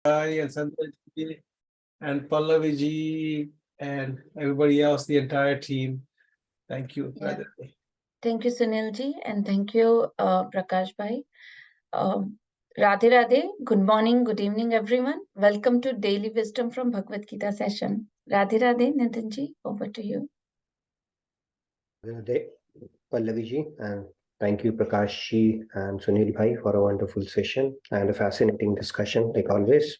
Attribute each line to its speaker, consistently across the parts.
Speaker 1: and Sanjay ji and Pallavi ji and everybody else, the entire team. Thank you.
Speaker 2: Yeah. Thank you, Sunil ji, and thank you, Prakash bhai. Radhe Radhe. Good morning, good evening, everyone. Welcome to Daily Wisdom from Bhagavad Gita session. Radhe Radhe, Nitin ji, over to you.
Speaker 3: Radhe, Pallavi ji, and thank you, Prakash ji and Sunil bhai, for a wonderful session and a fascinating discussion, like always.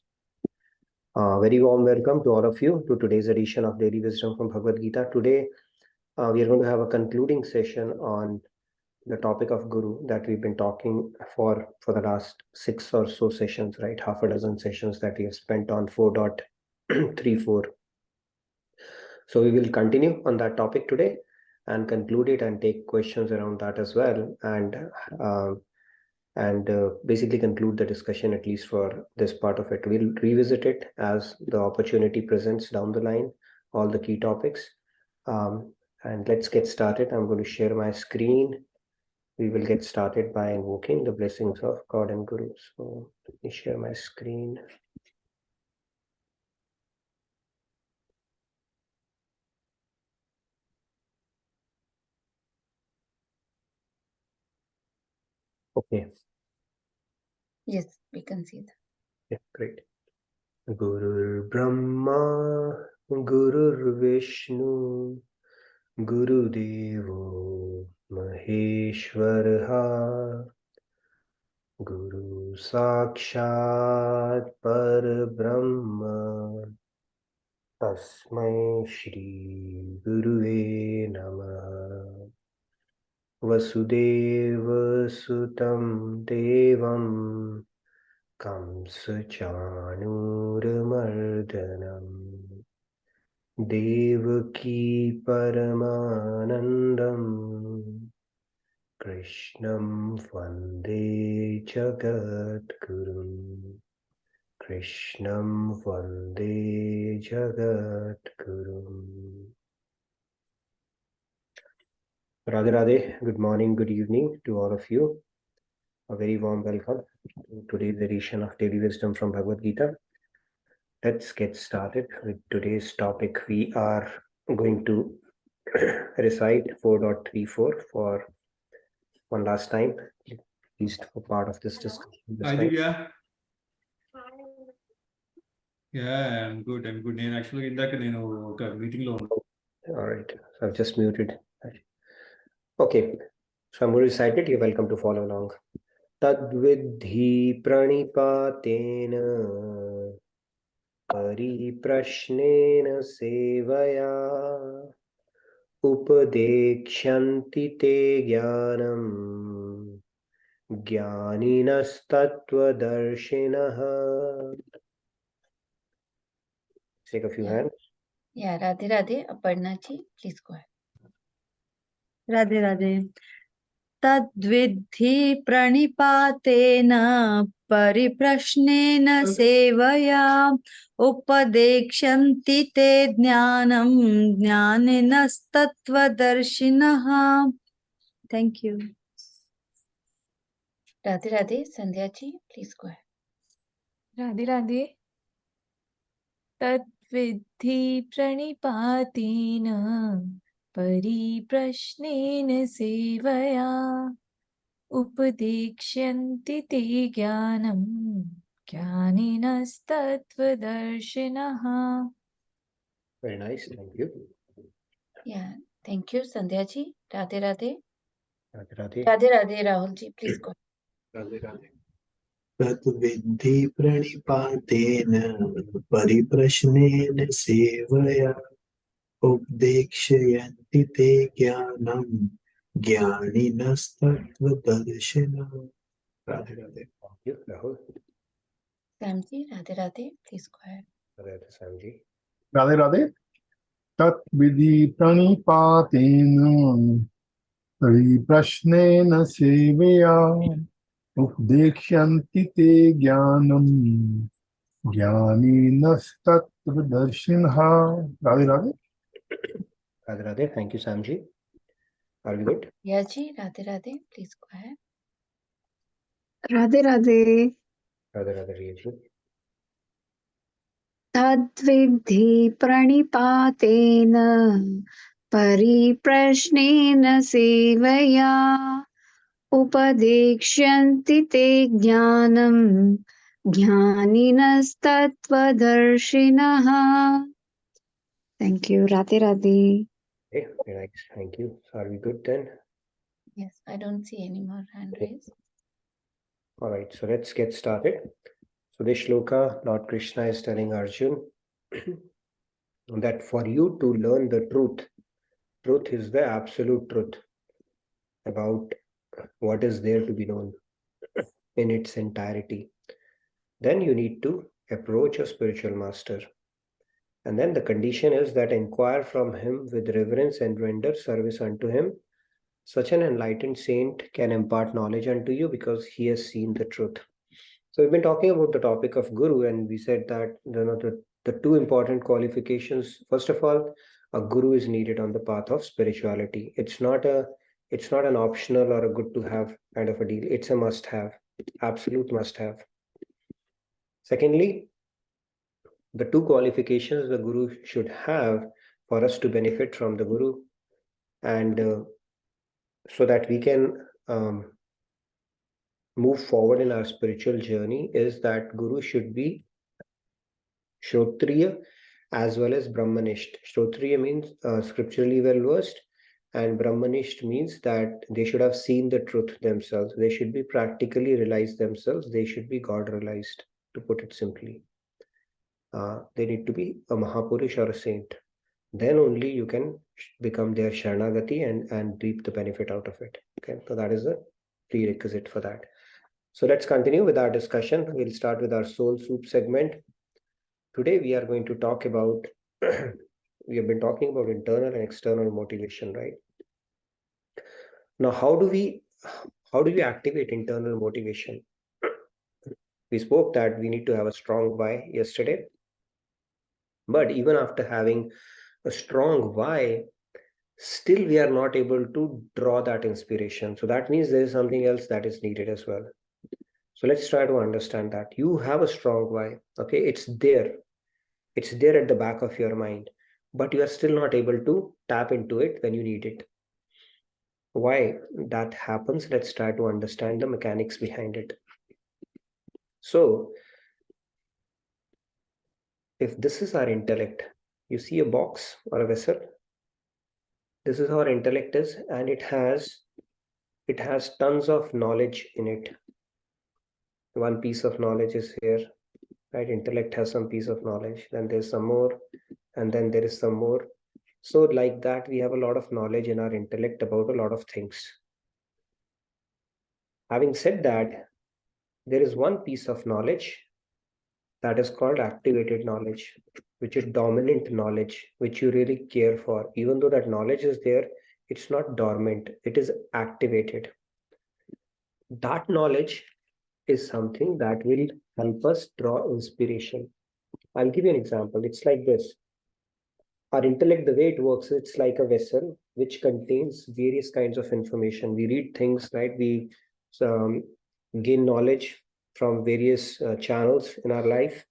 Speaker 3: Very warm welcome to all of you to today's edition of Daily Wisdom from Bhagavad Gita. Today, we are going to have a concluding session on the topic of Guru that we've been talking for the last 6 or so sessions, right? Half a dozen sessions that we have spent on 4.34. So we will continue on that topic today and conclude it and take questions around that as well, and basically conclude the discussion, at least for this part of it. We'll revisit it as the opportunity presents down the line, all the key topics. And let's get started. I'm going to share my screen. We will get started by invoking the blessings of God and Guru. So let me share my screen. Okay.
Speaker 2: Yes, we can see that.
Speaker 3: Yeah, great. Gurur Brahma, Gurur Vishnu, Guru Devo Maheshwaraha, Guru Sakshat Parabrahma, Tasmai Shri Guruve Namaha. Vasudeva Sutam Devam Kamsachanuramardanam Devaki Paramanandam Krishnam Vande Jagadgurum. Krishnam Vande Jagadgurum. Radhe Radhe, good morning, good evening to all of you. A very warm welcome to today's edition of Daily Wisdom from Bhagavad Gita. Let's get started with today's topic. We are going to recite 4.34 for one last time, at least for part of this discussion.
Speaker 1: Yeah, I'm good. Actually, in that meeting.
Speaker 3: All right, so I've just muted. Okay, so I'm going to recite it. You're welcome to follow along. Tadvidhi pranipatena परिप्रश्नेन सेवया उपदेक्ष्यन्ति ते ज्ञानं ज्ञानिनस्तत्त्वदर्शिनः. Take a few hands.
Speaker 2: Yeah, Radhe Radhe. Aparna ji, please go ahead.
Speaker 4: Radhe Radhe. Tadvidhi pranipatena pariprashnena sevaya upadekshanti te jnanam jnaninastattvadarshinah. Thank you.
Speaker 2: Radhe Radhe. Sandhya ji, please go ahead.
Speaker 5: Radhe Radhe. Tadvidhi pranipatena परिप्रश्नेन सेवया उपदेक्ष्यन्ति ते ज्ञानं ज्ञानिनस्तत्त्वदर्शिनः.
Speaker 3: Very nice, thank you.
Speaker 2: Yeah, thank you, Sandhya ji. Radhe Radhe.
Speaker 3: Radhe Radhe.
Speaker 2: Radhe Radhe, Rahul ji, please go ahead.
Speaker 6: Radhe Radhe. Tadvidhi pranipatena pariprashnen sevaya उपदेक्ष्यन्ति ते ज्ञानं ज्ञानिनस्तत्त्वदर्शिनः. Radhe Radhe.
Speaker 3: Thank you, Rahul.
Speaker 2: Sam ji, Radhe Radhe, please go ahead.
Speaker 3: Radhe Samji.
Speaker 7: Radhe Radhe. Tat vidhi pranipatena pariprashnena sevaya उपदेक्ष्यन्ति ते ज्ञानं ज्ञानिनस्तत्त्वदर्शिनः. Radhe Radhe.
Speaker 3: Radhe Radhe. Thank you, Samji. Are we good?
Speaker 2: Yeah, ji, Radhe Radhe, please go ahead.
Speaker 8: Radhe Radhe.
Speaker 3: Radhe Radhe, Riya ji.
Speaker 8: तद्विद्धि प्रणिपातेन परिप्रश्नेन सेवया उपदेक्ष्यन्ति ते ज्ञानं ज्ञानिनस्तत्त्वदर्शिनः. Thank you. Radhe Radhe.
Speaker 3: Okay, right. Thank you. So are we good then?
Speaker 2: Yes, I don't see any more hand raised.
Speaker 3: All right, so let's get started. So this shloka, Lord Krishna is telling Arjun that for you to learn the truth is the absolute truth about what is there to be known in its entirety. Then you need to approach a spiritual master. And then the condition is that inquire from him with reverence and render service unto him. Such an enlightened saint can impart knowledge unto you because he has seen the truth. So we've been talking about the topic of guru, and we said that the two important qualifications. First of all, a guru is needed on the path of spirituality. It's not an optional or a good to have kind of a deal. It's a must have, absolute must have. Secondly, the two qualifications the guru should have for us to benefit from the guru, and so that we can move forward in our spiritual journey, is that guru should be Shrotriya as well as Brahmanisht. Shrotriya means scripturally well versed, and Brahmanisht means that they should have seen the truth themselves. They should be practically realized themselves. They should be God realized, to put it simply. They need to be a Mahapurush or a saint. Then only you can become their Sharanagati and reap the benefit out of it. Okay, so that is the prerequisite for that. So let's continue with our discussion. We'll start with our soul soup segment. Today we are going to talk about, we have been talking about internal and external motivation, right? Now, how do we activate internal motivation? We spoke that we need to have a strong why yesterday. But even after having a strong why, still we are not able to draw that inspiration. So that means there is something else that is needed as well. So let's try to understand that. You have a strong why, okay? It's there at the back of your mind, but you are still not able to tap into it when you need it. Why that happens? Let's try to understand the mechanics behind it. So if this is our intellect, you see a box or a vessel. This is how our intellect is, and it has tons of knowledge in it. One piece of knowledge is here, right? Intellect has some piece of knowledge, then there's some more, and then there is some more. So like that, we have a lot of knowledge in our intellect about a lot of things. Having said that, there is one piece of knowledge that is called activated knowledge, which is dominant knowledge, which you really care for. Even though that knowledge is there, it's not dormant, it is activated. That knowledge is something that will help us draw inspiration. I'll give you an example. It's like this. Our intellect, the way it works, it's like a vessel which contains various kinds of information. We read things, right? We gain knowledge from various channels in our life,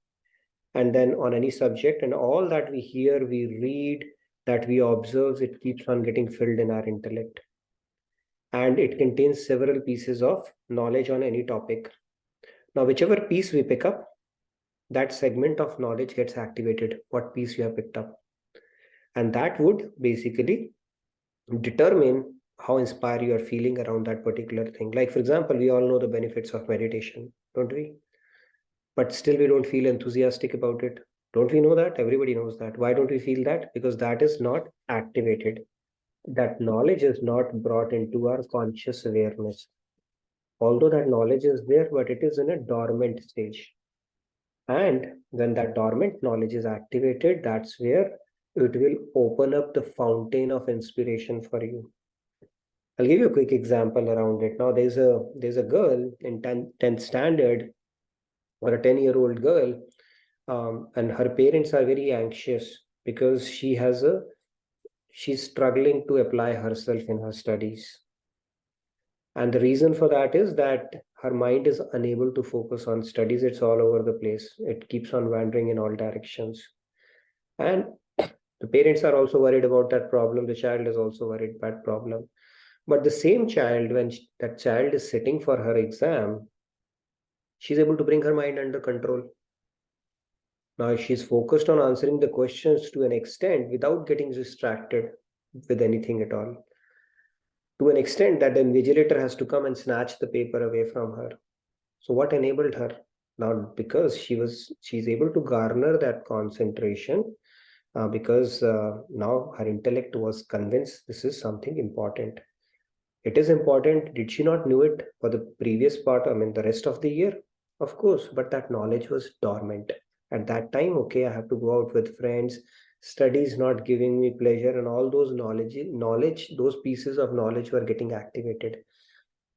Speaker 3: and then on any subject, and all that we hear, we read, that we observe, it keeps on getting filled in our intellect. And it contains several pieces of knowledge on any topic. Now, whichever piece we pick up, that segment of knowledge gets activated, what piece you have picked up. And that would basically determine how inspired you are feeling around that particular thing. Like, for example, we all know the benefits of meditation, don't we? But still we don't feel enthusiastic about it. Don't we know that? Everybody knows that. Why don't we feel that? Because that is not activated. That knowledge is not brought into our conscious awareness. Although that knowledge is there, but it is in a dormant stage. And when that dormant knowledge is activated, that's where it will open up the fountain of inspiration for you. I'll give you a quick example around it. Now, there's a girl in 10th standard, or a 10-year-old girl, and her parents are very anxious because she's struggling to apply herself in her studies. And the reason for that is that her mind is unable to focus on studies. It's all over the place. It keeps on wandering in all directions. And the parents are also worried about that problem. The child is also worried about that problem. But the same child, when that child is sitting for her exam, she's able to bring her mind under control. Now she's focused on answering the questions to an extent without getting distracted with anything at all. To an extent that the invigilator has to come and snatch the paper away from her. So what enabled her? Now, because she's able to garner that concentration, because now her intellect was convinced this is something important. It is important. Did she not know it for the previous part, I mean, the rest of the year? Of course, but that knowledge was dormant. At that time, okay, I have to go out with friends, studies not giving me pleasure, and all those knowledge, those pieces of knowledge were getting activated.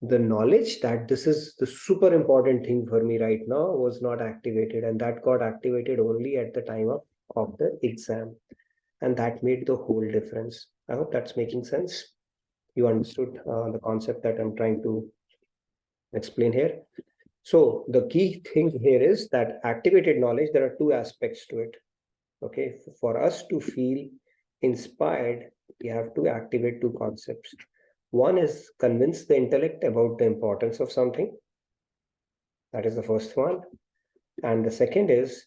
Speaker 3: The knowledge that this is the super important thing for me right now was not activated, and that got activated only at the time of the exam. And that made the whole difference. I hope that's making sense. You understood the concept that I'm trying to explain here. So the key thing here is that activated knowledge, there are two aspects to it. Okay, for us to feel inspired, we have to activate two concepts. One is convince the intellect about the importance of something. That is the first one. And the second is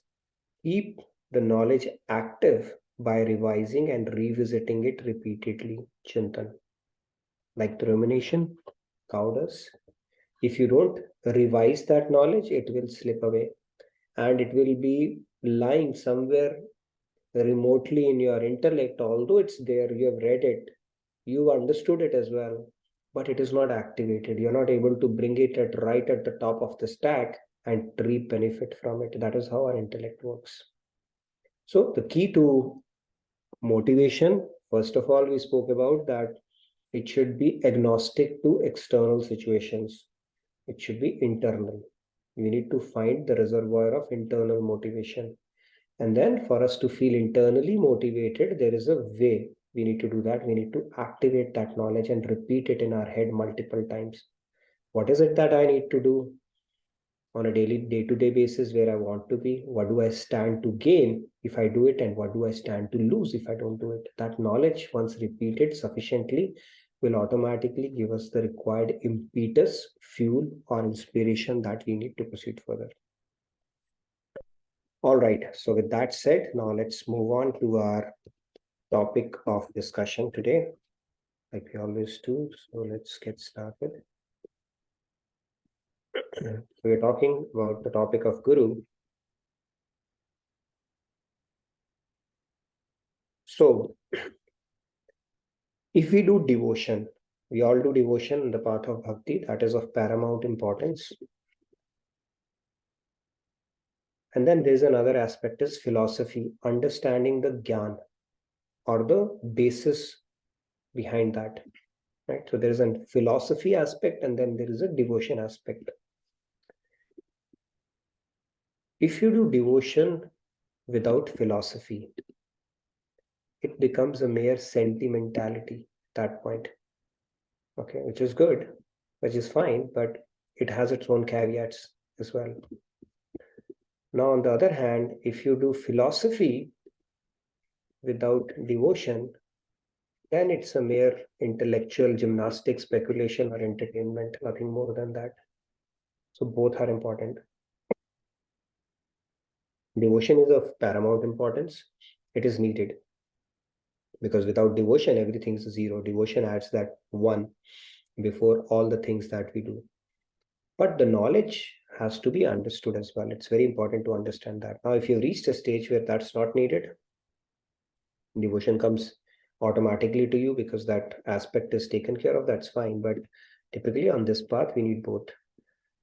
Speaker 3: keep the knowledge active by revising and revisiting it repeatedly. Chintan. Like the rumination, cow does. If you don't revise that knowledge, it will slip away and it will be lying somewhere remotely in your intellect. Although it's there, you have read it, you understood it as well, but it is not activated. You're not able to bring it right at the top of the stack and reap benefit from it. That is how our intellect works. So the key to motivation, first of all, we spoke about that it should be agnostic to external situations. It should be internal. We need to find the reservoir of internal motivation. And then for us to feel internally motivated, there is a way we need to do that. We need to activate that knowledge and repeat it in our head multiple times. What is it that I need to do on a daily, day-to-day basis where I want to be? What do I stand to gain if I do it? And what do I stand to lose if I don't do it? That knowledge, once repeated sufficiently, will automatically give us the required impetus, fuel, or inspiration that we need to proceed further. All right, so with that said, now let's move on to our topic of discussion today, like we always do. So let's get started. So we're talking about the topic of Guru. So if we do devotion, we all do devotion in the path of bhakti, that is of paramount importance. And then there's another aspect is philosophy, understanding the gyan or the basis behind that, right? So there is a philosophy aspect and then there is a devotion aspect. If you do devotion without philosophy, it becomes a mere sentimentality at that point. Okay, which is good, which is fine, but it has its own caveats as well. Now, on the other hand, if you do philosophy without devotion, then it's a mere intellectual gymnastic, speculation, or entertainment, nothing more than that. So both are important. Devotion is of paramount importance. It is needed. Because without devotion, everything is zero. Devotion adds that one before all the things that we do. But the knowledge has to be understood as well. It's very important to understand that. Now, if you've reached a stage where that's not needed, devotion comes automatically to you because that aspect is taken care of, that's fine. But typically on this path, we need both.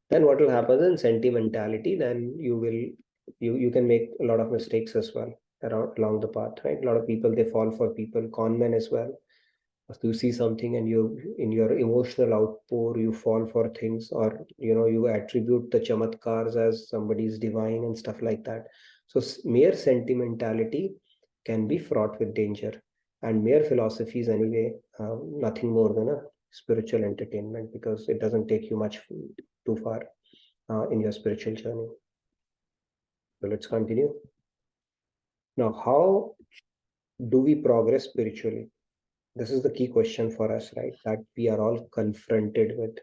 Speaker 3: Then what will happen in sentimentality, then you can make a lot of mistakes as well along the path, right? A lot of people, they fall for people, con men as well. You see something and you, in your emotional outpour, you fall for things, or you attribute the chamatkars as somebody's divine and stuff like that. So mere sentimentality can be fraught with danger, and mere philosophy is anyway nothing more than a spiritual entertainment, because it doesn't take you much too far in your spiritual journey. So let's continue. Now, how do we progress spiritually? This is the key question for us, right? That we are all confronted with.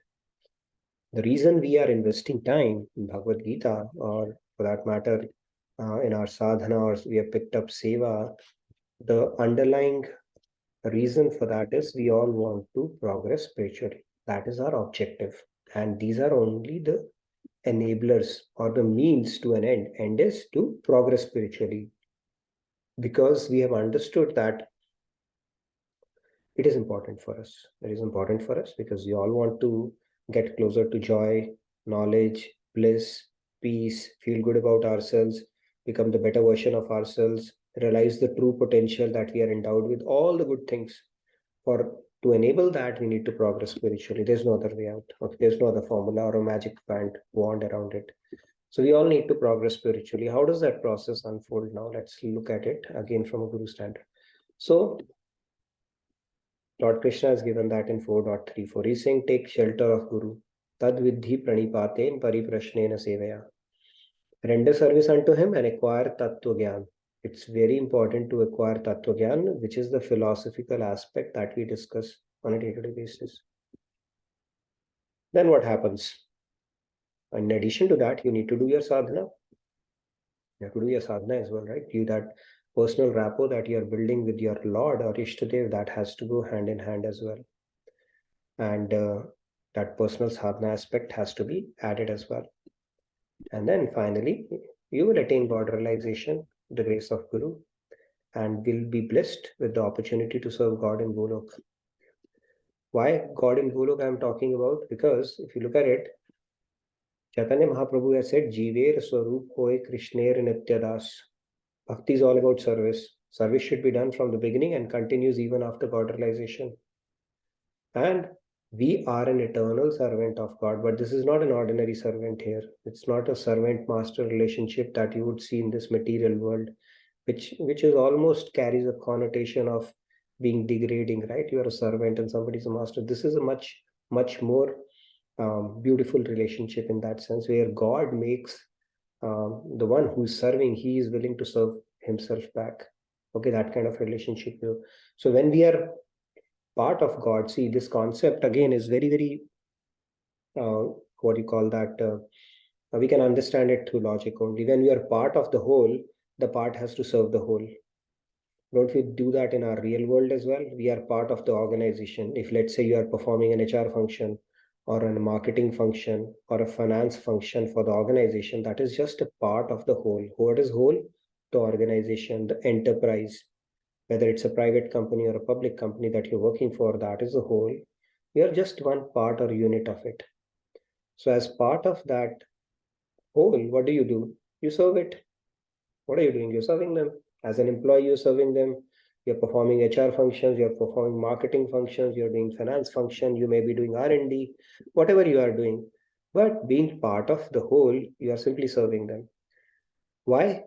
Speaker 3: The reason we are investing time in Bhagavad Gita, or for that matter, in our sadhana, or we have picked up seva, the underlying reason for that is we all want to progress spiritually. That is our objective. And these are only the enablers or the means to an end. End is to progress spiritually. Because we have understood that it is important for us. It is important for us because we all want to get closer to joy, knowledge, bliss, peace, feel good about ourselves, become the better version of ourselves, realize the true potential that we are endowed with, all the good things. To enable that, we need to progress spiritually. There's no other way out. Okay? There's no other formula or a magic wand around it. So we all need to progress spiritually. How does that process unfold now? Let's look at it again from a Guru standard. So Lord Krishna has given that in 4.34. He's saying, take shelter of Guru. Tad vidhi pranipaten pariprashnena sevaya. Render service unto him and acquire tattva gyan. It's very important to acquire tattva gyan, which is the philosophical aspect that we discuss on a day-to-day basis. Then what happens? In addition to that, you need to do your sadhana. You have to do your sadhana as well, right? That personal rapport that you are building with your Lord or Ishtadev, that has to go hand in hand as well. And that personal sadhana aspect has to be added as well. And then finally, you will attain God realization, the grace of Guru, and will be blessed with the opportunity to serve God in Golok. Why God in Golok I'm talking about? Because if you look at it, Chaitanya Mahaprabhu has said, Jiver Swarup Hoy Krishner Nityadas. Bhakti is all about service. Service should be done from the beginning and continues even after God realization. And we are an eternal servant of God, but this is not an ordinary servant here. It's not a servant-master relationship that you would see in this material world, which is almost carries a connotation of being degrading, right? You are a servant and somebody's a master. This is a much more beautiful relationship in that sense, where God makes the one who is serving, he is willing to serve himself back. Okay, that kind of relationship. So when we are part of God, see, this concept again is very, very, what do you call that? We can understand it through logic only. When we are part of the whole, the part has to serve the whole. Don't we do that in our real world as well? We are part of the organization. If let's say you are performing an HR function or a marketing function or a finance function for the organization, that is just a part of the whole. What is whole? The organization, the enterprise. Whether it's a private company or a public company that you're working for, that is a whole. You're just one part or unit of it. So as part of that whole, what do? You serve it. What are you doing? You're serving them. As an employee, you're serving them. You're performing HR functions, you're performing marketing functions, you're doing finance function, you may be doing R&D, whatever you are doing. But being part of the whole, you are simply serving them. Why?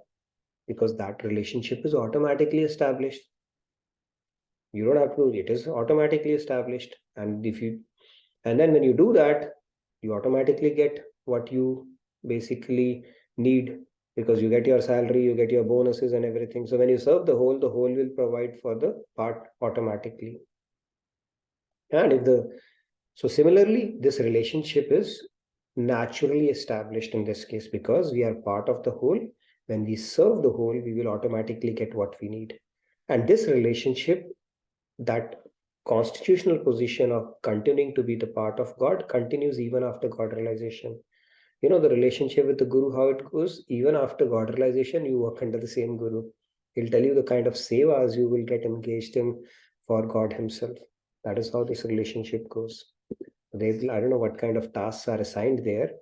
Speaker 3: Because that relationship is automatically established. You don't have to, it is automatically established. And then when you do that, you automatically get what you basically need, because you get your salary, you get your bonuses and everything. So when you serve the whole will provide for the part automatically. And so similarly, this relationship is naturally established in this case, because we are part of the whole. When we serve the whole, we will automatically get what we need. And this relationship, that constitutional position of continuing to be the part of God, continues even after God realization. The relationship with the Guru, how it goes, even after God realization, you work under the same Guru. He'll tell you the kind of sevas you will get engaged in for God himself. That is how this relationship goes. I don't know what kind of tasks are assigned there,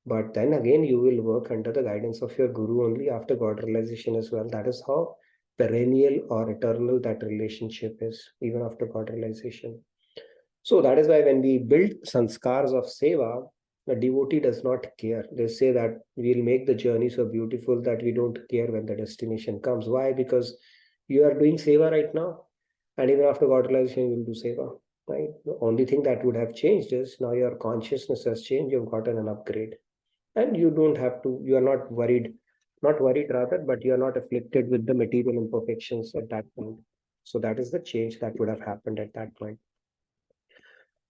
Speaker 3: but then again, you will work under the guidance of your Guru only after God realization as well. That is how perennial or eternal that relationship is, even after God realization. So that is why when we build sanskars of seva, the devotee does not care. They say that we'll make the journey so beautiful that we don't care when the destination comes. Why? Because you are doing seva right now, and even after God realization, you will do seva. right? The only thing that would have changed is now your consciousness has changed, you've gotten an upgrade. And you don't have to, you are not worried rather, but you are not afflicted with the material imperfections at that point. So that is the change that would have happened at that point.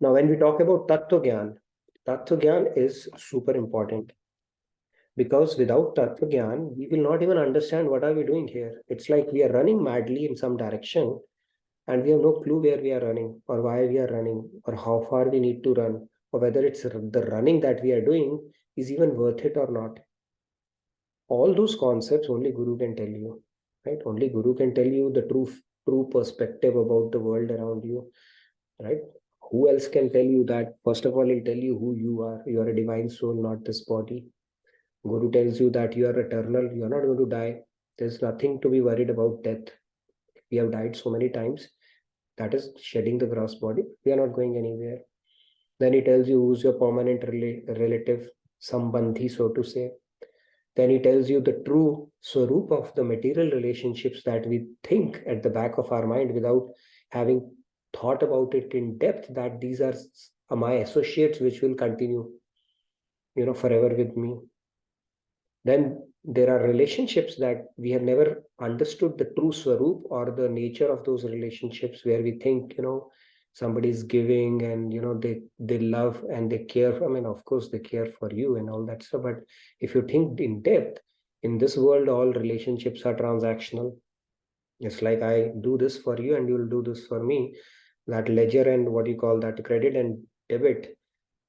Speaker 3: Now, when we talk about Tattva Gyan is super important, because without Tattva Gyan, we will not even understand what are we doing here. It's like we are running madly in some direction and we have no clue where we are running or why we are running or how far we need to run or whether it's the running that we are doing is even worth it or not. All those concepts only Guru can tell you, right? Only Guru can tell you the true perspective about the world around you, right? Who else can tell you that? First of all, he'll tell you who you are. You are a divine soul, not this body. Guru tells you that you are eternal. You are not going to die. There's nothing to be worried about death. We have died so many times. That is shedding the gross body. We are not going anywhere. Then he tells you who's your permanent relative, sambandhi, so to say. Then he tells you the true swarup of the material relationships that we think at the back of our mind without having thought about it in depth, that these are my associates which will continue, forever with me. Then there are relationships that we have never understood the true swarup or the nature of those relationships, where we think, somebody is giving and, they love and they care. I mean, of course, they care for you and all that stuff. But if you think in depth, in this world, all relationships are transactional. It's like I do this for you and you'll do this for me. That ledger and what you call that credit and debit,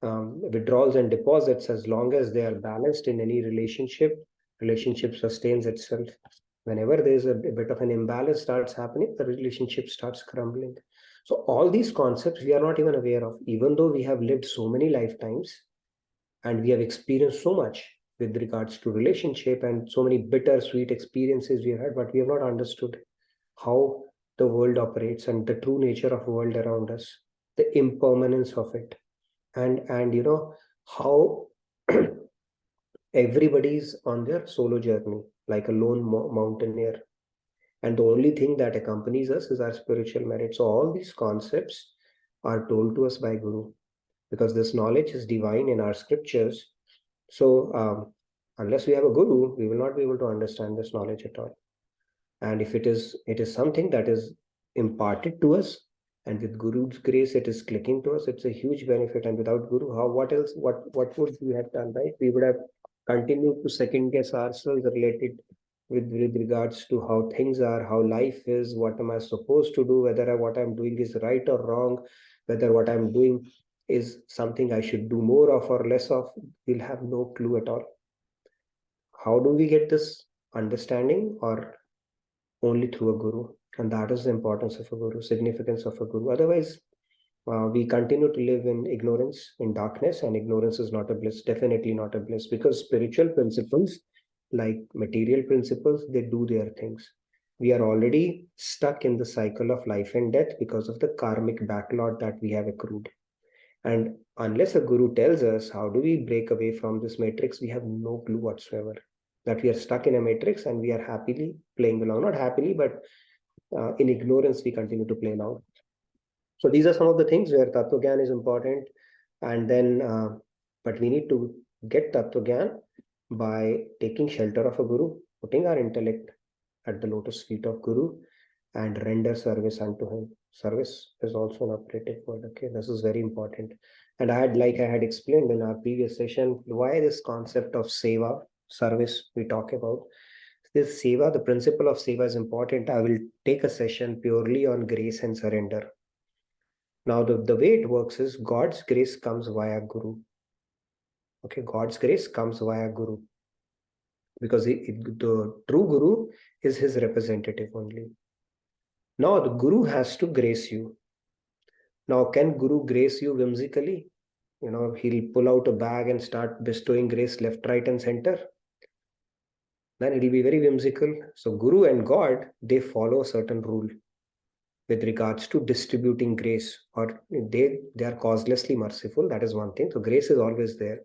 Speaker 3: withdrawals and deposits, as long as they are balanced in any relationship sustains itself. Whenever there's a bit of an imbalance starts happening, the relationship starts crumbling. So all these concepts we are not even aware of, even though we have lived so many lifetimes and we have experienced so much with regards to relationship and so many bittersweet experiences we have had, but we have not understood how the world operates and the true nature of the world around us, the impermanence of it, and how everybody's on their solo journey like a lone mountaineer, and the only thing that accompanies us is our spiritual merit. So all these concepts are told to us by Guru, because this knowledge is divine in our scriptures. So unless we have a Guru, we will not be able to understand this knowledge at all. And if it is something that is imparted to us, and with Guru's grace it is clicking to us, it's a huge benefit. And without Guru, what would we have done, right? We would have continued to second guess ourselves related with regards to how things are, how life is, what am I supposed to do, whether what I'm doing is right or wrong, whether what I'm doing is something I should do more of or less of. We'll have no clue at all. How do we get this understanding? Or only through a Guru. And that is the importance of a Guru, significance of a Guru. Otherwise, we continue to live in ignorance, in darkness, and ignorance is not a bliss, definitely not a bliss, because spiritual principles, like material principles, they do their things. We are already stuck in the cycle of life and death because of the karmic backlog that we have accrued. And unless a Guru tells us how do we break away from this matrix, we have no clue whatsoever. That we are stuck in a matrix and we are happily playing along. Not happily, but in ignorance, we continue to play along. So these are some of the things where Tattva Gyan is important. And then, but we need to get Tattva Gyan by taking shelter of a Guru, putting our intellect at the lotus feet of Guru, and render service unto him. Service is also an operative word. Okay, this is very important. And I had explained in our previous session, why this concept of seva, service, we talk about. This seva, the principle of seva is important. I will take a session purely on grace and surrender. Now, the way it works is God's grace comes via Guru. Okay, God's grace comes via Guru, because the true Guru is his representative only. Now, the Guru has to grace you. Now, can Guru grace you whimsically? He'll pull out a bag and start bestowing grace left, right, and center. Then it will be very whimsical. So Guru and God, they follow a certain rule with regards to distributing grace, or they are causelessly merciful. That is one thing. So grace is always there.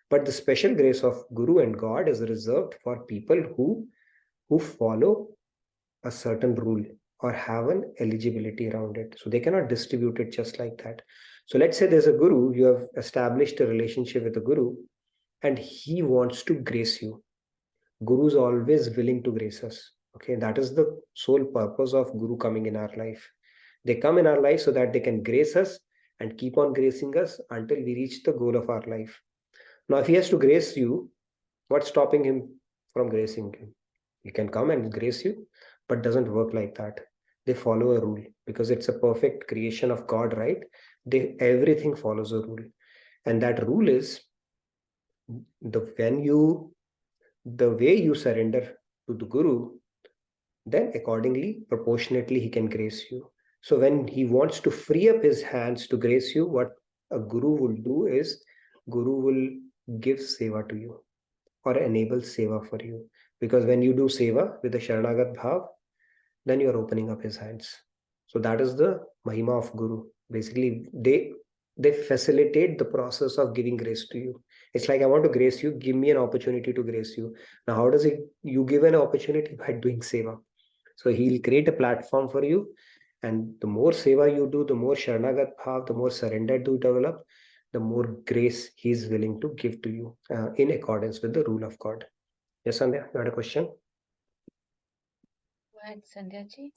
Speaker 3: But the special grace of Guru and God is reserved for people who follow a certain rule or have an eligibility around it. So they cannot distribute it just like that. So let's say there's a guru, you have established a relationship with a guru, and he wants to grace you. Guru is always willing to grace us. Okay, that is the sole purpose of guru coming in our life. They come in our life so that they can grace us and keep on gracing us until we reach the goal of our life. Now, if he has to grace you, what's stopping him from gracing you? He can come and grace you, but doesn't work like that. They follow a rule because it's a perfect creation of God, right? Everything follows a rule. And that rule is the way you surrender to the guru, then accordingly, proportionately, he can grace you. So when he wants to free up his hands to grace you, what a guru will do is, guru will give seva to you or enable seva for you. Because when you do seva with the Sharanagat Bhav, then you are opening up his hands. So that is the Mahima of Guru. Basically, they facilitate the process of giving grace to you. It's like, I want to grace you, give me an opportunity to grace you. Now, how does you give an opportunity? By doing seva. So he'll create a platform for you. And the more seva you do, the more Sharanagat Bhav, the more surrender you develop, the more grace he's willing to give to you in accordance with the rule of God. Yes, Sandhya, you had a question?
Speaker 2: Go ahead, Sandhya ji.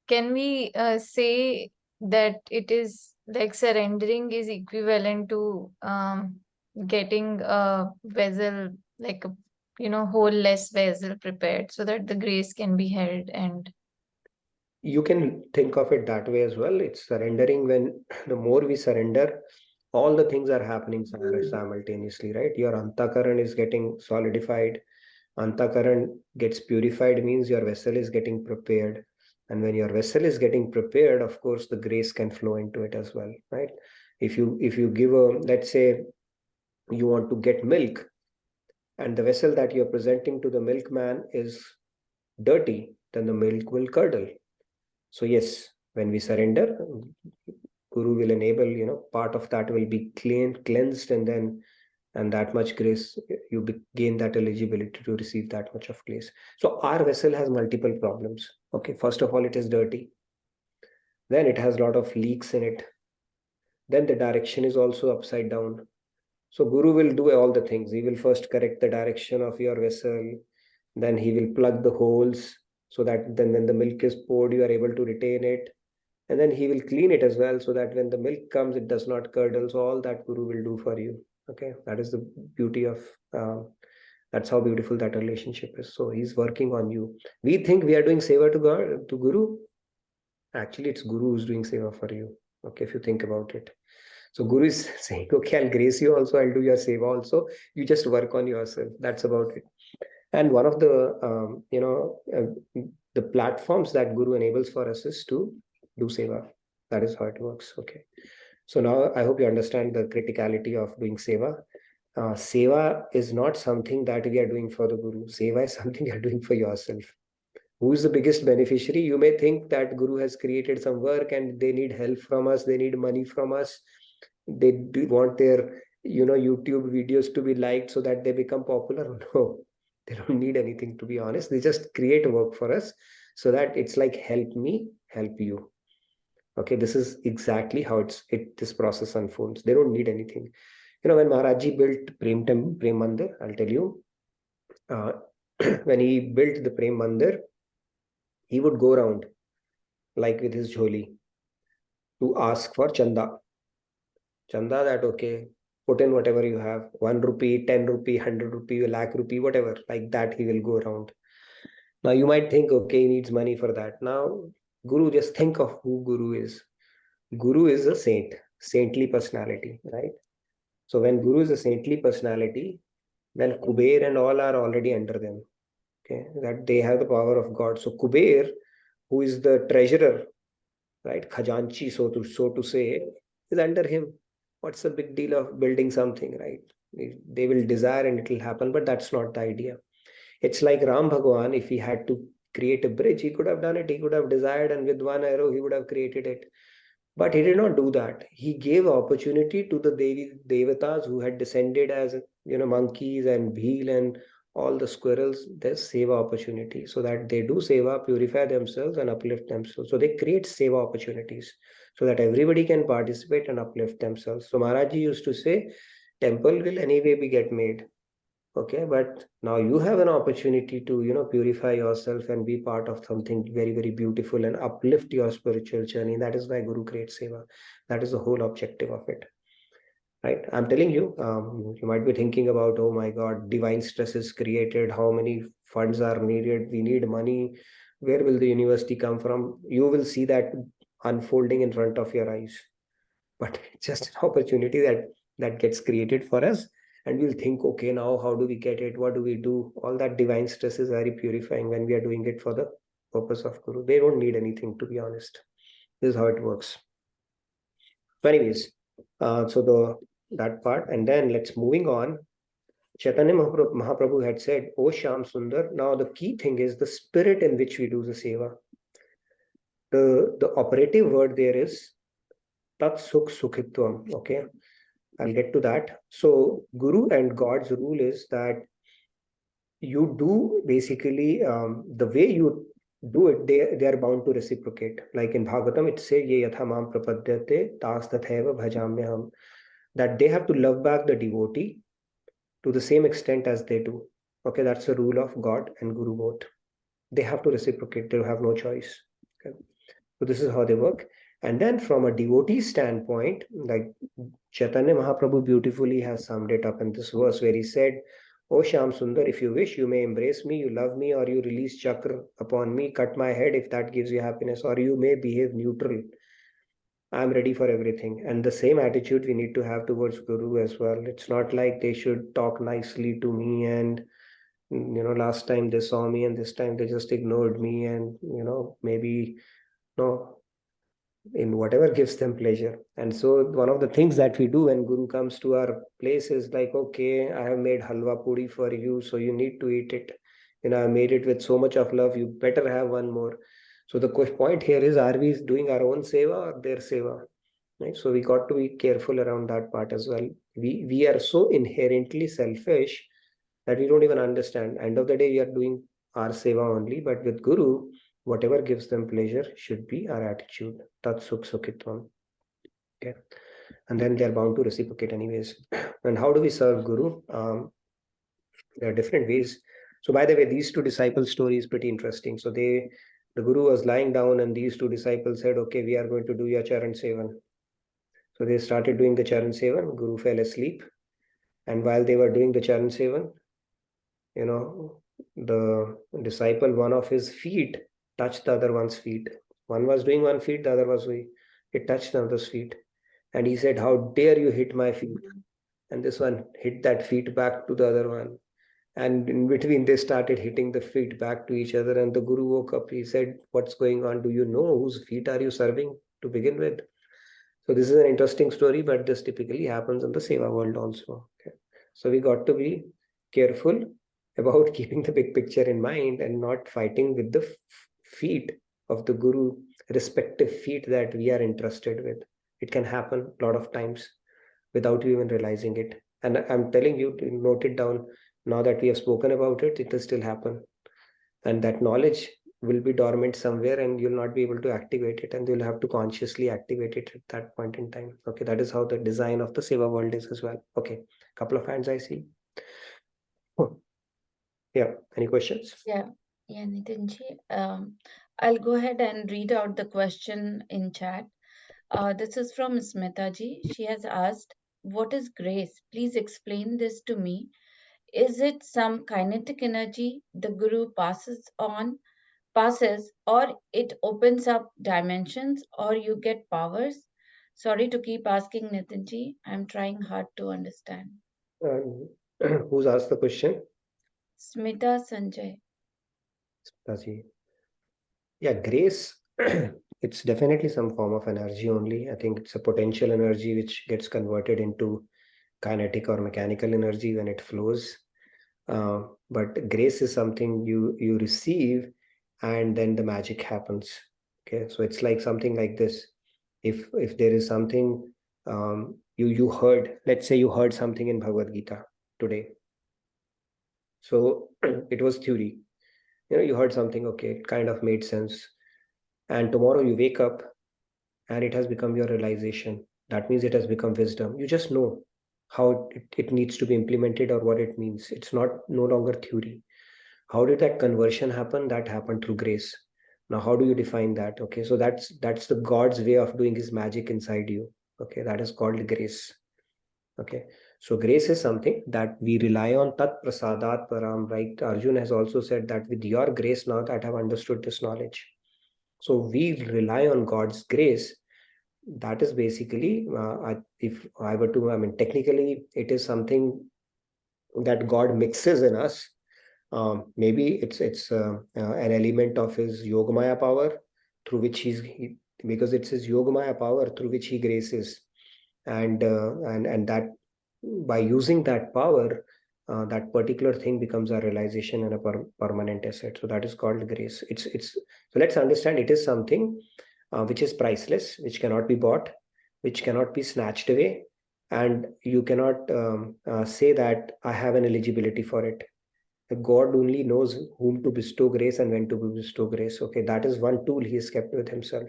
Speaker 5: Can we say that it is like surrendering is equivalent to getting a vessel, like a whole-less vessel prepared so that the grace can be held? And
Speaker 3: you can think of it that way as well. It's surrendering. When the more we surrender, all the things are happening simultaneously, right? Your antakaran is getting solidified. Antakaran gets purified means your vessel is getting prepared. And when your vessel is getting prepared, of course, the grace can flow into it as well, right? If you give let's say you want to get milk, and the vessel that you're presenting to the milkman is dirty, then the milk will curdle. So yes, when we surrender, Guru will enable, part of that will be cleansed, and that much grace, you gain that eligibility to receive that much of grace. So our vessel has multiple problems. Okay, first of all, it is dirty. Then it has a lot of leaks in it. Then the direction is also upside down. So Guru will do all the things. He will first correct the direction of your vessel. Then he will plug the holes so that then when the milk is poured, you are able to retain it. And then he will clean it as well so that when the milk comes, it does not curdle. So all that Guru will do for you. Okay, that is the beauty of, that's how beautiful that relationship is. So he's working on you. We think we are doing seva to God, to Guru. Actually, it's Guru who's doing seva for you. Okay, if you think about it. So Guru is saying, okay, I'll grace you also, I'll do your seva also. You just work on yourself. That's about it. And one of the, the platforms that Guru enables for us is to do seva. That is how it works. Okay. So now I hope you understand the criticality of doing seva. Seva is not something that we are doing for the Guru. Seva is something you are doing for yourself. Who is the biggest beneficiary? You may think that Guru has created some work and they need help from us. They need money from us. They do want their, YouTube videos to be liked so that they become popular. No, they don't need anything, to be honest. They just create work for us so that it's like, help me, help you. Okay, this is exactly how this process unfolds. They don't need anything. When Maharajji built Prem Mandir, I'll tell you, when he built the Prem Mandir, he would go around like with his jholi to ask for chanda. Chanda, that okay, put in whatever you have, 1 rupee, 10 rupee, 100 rupee, 1,00,000 rupee, whatever, like that he will go around. Now you might think, okay, he needs money for that. Now, Guru, just think of who Guru is. Guru is a saintly personality, right? So when Guru is a saintly personality, then Kuber and all are already under them. Okay, that they have the power of God. So Kuber, who is the treasurer, right, Khajanchi, so to say, is under him. What's the big deal of building something, right? They will desire and it will happen, but that's not the idea. It's like Ram Bhagwan, if he had to create a bridge, he could have done it. He could have desired, and with one arrow, he would have created it. But he did not do that. He gave opportunity to the Devatas who had descended as, monkeys and bheel and all the squirrels, there's seva opportunity, so that they do seva, purify themselves and uplift themselves. So they create seva opportunities so that everybody can participate and uplift themselves. So Maharaj Ji used to say, temple will anyway be get made. Okay, but now you have an opportunity to, purify yourself and be part of something very, very beautiful and uplift your spiritual journey. That is why Guru creates seva. That is the whole objective of it. Right? I'm telling you, you might be thinking about, oh my God, divine stress is created. How many funds are needed? We need money. Where will the university come from? You will see that unfolding in front of your eyes. But it's just an opportunity that gets created for us. And we'll think, okay, now how do we get it? What do we do? All that divine stress is very purifying when we are doing it for the purpose of Guru. They don't need anything, to be honest. This is how it works. So anyways, that part, and then let's moving on. Chaitanya Mahaprabhu had said, "O Shyam Sundar." Now the key thing is the spirit in which we do the seva. The operative word there is Tat Sukh Sukhitvam. Okay, I'll get to that. So Guru and God's rule is that you do basically the way you do it, they are bound to reciprocate. Like in Bhagavatam, it says, "Ye yatha mam prapadyate tas tathaiva bhajamyaham," that they have to love back the devotee to the same extent as they do. Okay, that's the rule of God and Guru both. They have to reciprocate. They have no choice. Okay. So this is how they work. And then from a devotee standpoint, like Chaitanya Mahaprabhu beautifully has summed it up in this verse where he said, "O Shyam Sundar, if you wish, you may embrace me, you love me, or you release chakra upon me, cut my head if that gives you happiness, or you may behave neutral. I'm ready for everything." And the same attitude we need to have towards Guru as well. It's not like they should talk nicely to me and, last time they saw me and this time they just ignored me and, maybe, no, in whatever gives them pleasure. And so one of the things that we do when Guru comes to our place is like, okay, I have made halwa puri for you, so you need to eat it. I made it with so much of love, you better have one more. So the point here is, are we doing our own seva or their seva? Right? So we got to be careful around that part as well. We are so inherently selfish that we don't even understand. End of the day, we are doing our seva only, but with Guru, whatever gives them pleasure should be our attitude. Tat Sukh Sukhitvam. Okay. And then they're bound to reciprocate anyways. And how do we serve Guru? There are different ways. So by the way, these two disciples' story is pretty interesting. So the Guru was lying down and these two disciples said, okay, we are going to do your Charan Sevan. So they started doing the Charan Sevan. Guru fell asleep. And while they were doing the Charan Sevan, the disciple, one of his feet touched the other one's feet. One was doing one feet, the other was doing, it touched the other's feet. And he said, "How dare you hit my feet?" And this one hit that feet back to the other one. And in between, they started hitting the feet back to each other. And the Guru woke up. He said, "What's going on? Do you know whose feet are you serving to begin with?" So this is an interesting story, but this typically happens in the Seva world also. Okay. So we got to be careful about keeping the big picture in mind and not fighting with the feet of the Guru, respective feet that we are interested with. It can happen a lot of times without you even realizing it. And I'm telling you to note it down. Now that we have spoken about it, it will still happen. And that knowledge will be dormant somewhere and you'll not be able to activate it, and you'll have to consciously activate it at that point in time. Okay, that is how the design of the Seva world is as well. Okay, couple of hands I see. Oh. Yeah, any questions?
Speaker 2: Yeah, Nitinji. I'll go ahead and read out the question in chat. This is from Smitaji. She has asked, "What is grace? Please explain this to me. Is it some kinetic energy the Guru passes, or it opens up dimensions, or you get powers?" Sorry to keep asking, Nitinji. I'm trying hard to understand.
Speaker 3: Who's asked the question?
Speaker 2: Smita Sanjay.
Speaker 3: Yeah, grace, it's definitely some form of energy only. I think it's a potential energy which gets converted into kinetic or mechanical energy when it flows. But grace is something you receive and then the magic happens. Okay, so it's like something like this. If there is something you heard, let's say you heard something in Bhagavad Gita today. So it was theory. You heard something, okay, it kind of made sense. And tomorrow you wake up and it has become your realization. That means it has become wisdom. You just know how it needs to be implemented or what it means. It's not no longer theory. How did that conversion happen? That happened through grace. Now, how do you define that? Okay, so that's the God's way of doing his magic inside you. Okay, that is called grace. Okay, so grace is something that we rely on. Tat prasadat param, right? Arjun has also said that with your grace now that I have understood this knowledge. So we rely on God's grace. That is basically, if I were to, I mean, technically, it is something that God mixes in us. Maybe it's an element of his Yogamaya power through which because it's his Yogamaya power through which he graces, and that by using that power, that particular thing becomes a realization and a permanent asset. So that is called grace. So let's understand it is something which is priceless, which cannot be bought, which cannot be snatched away, and you cannot say that I have an eligibility for it. God only knows whom to bestow grace and when to bestow grace. Okay, that is one tool he has kept with himself.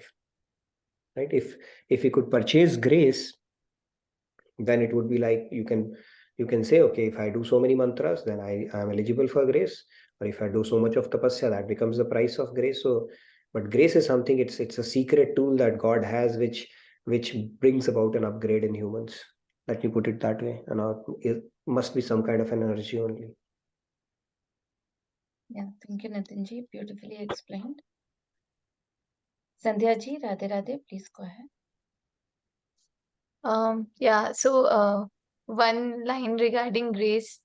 Speaker 3: Right? If he could purchase grace, then it would be like you can say, okay, if I do so many mantras, then I am eligible for grace. Or if I do so much of tapasya, that becomes the price of grace. So, but grace is something, it's a secret tool that God has, which brings about an upgrade in humans. Let me put it that way. And it must be some kind of an energy only.
Speaker 2: Yeah, thank you, Nitinji. Beautifully explained. Sandhya ji, Radhe Radhe, please go ahead.
Speaker 5: Yeah, so one line regarding grace,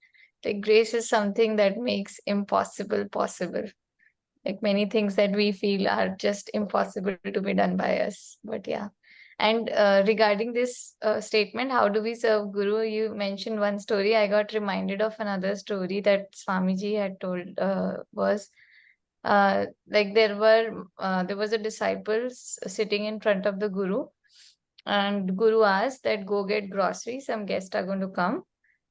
Speaker 5: like grace is something that makes impossible possible. Like many things that we feel are just impossible to be done by us. But yeah. And regarding this statement, how do we serve Guru? You mentioned one story. I got reminded of another story that Swamiji had told was like there was a disciple sitting in front of the Guru, and Guru asked that go get groceries. Some guests are going to come,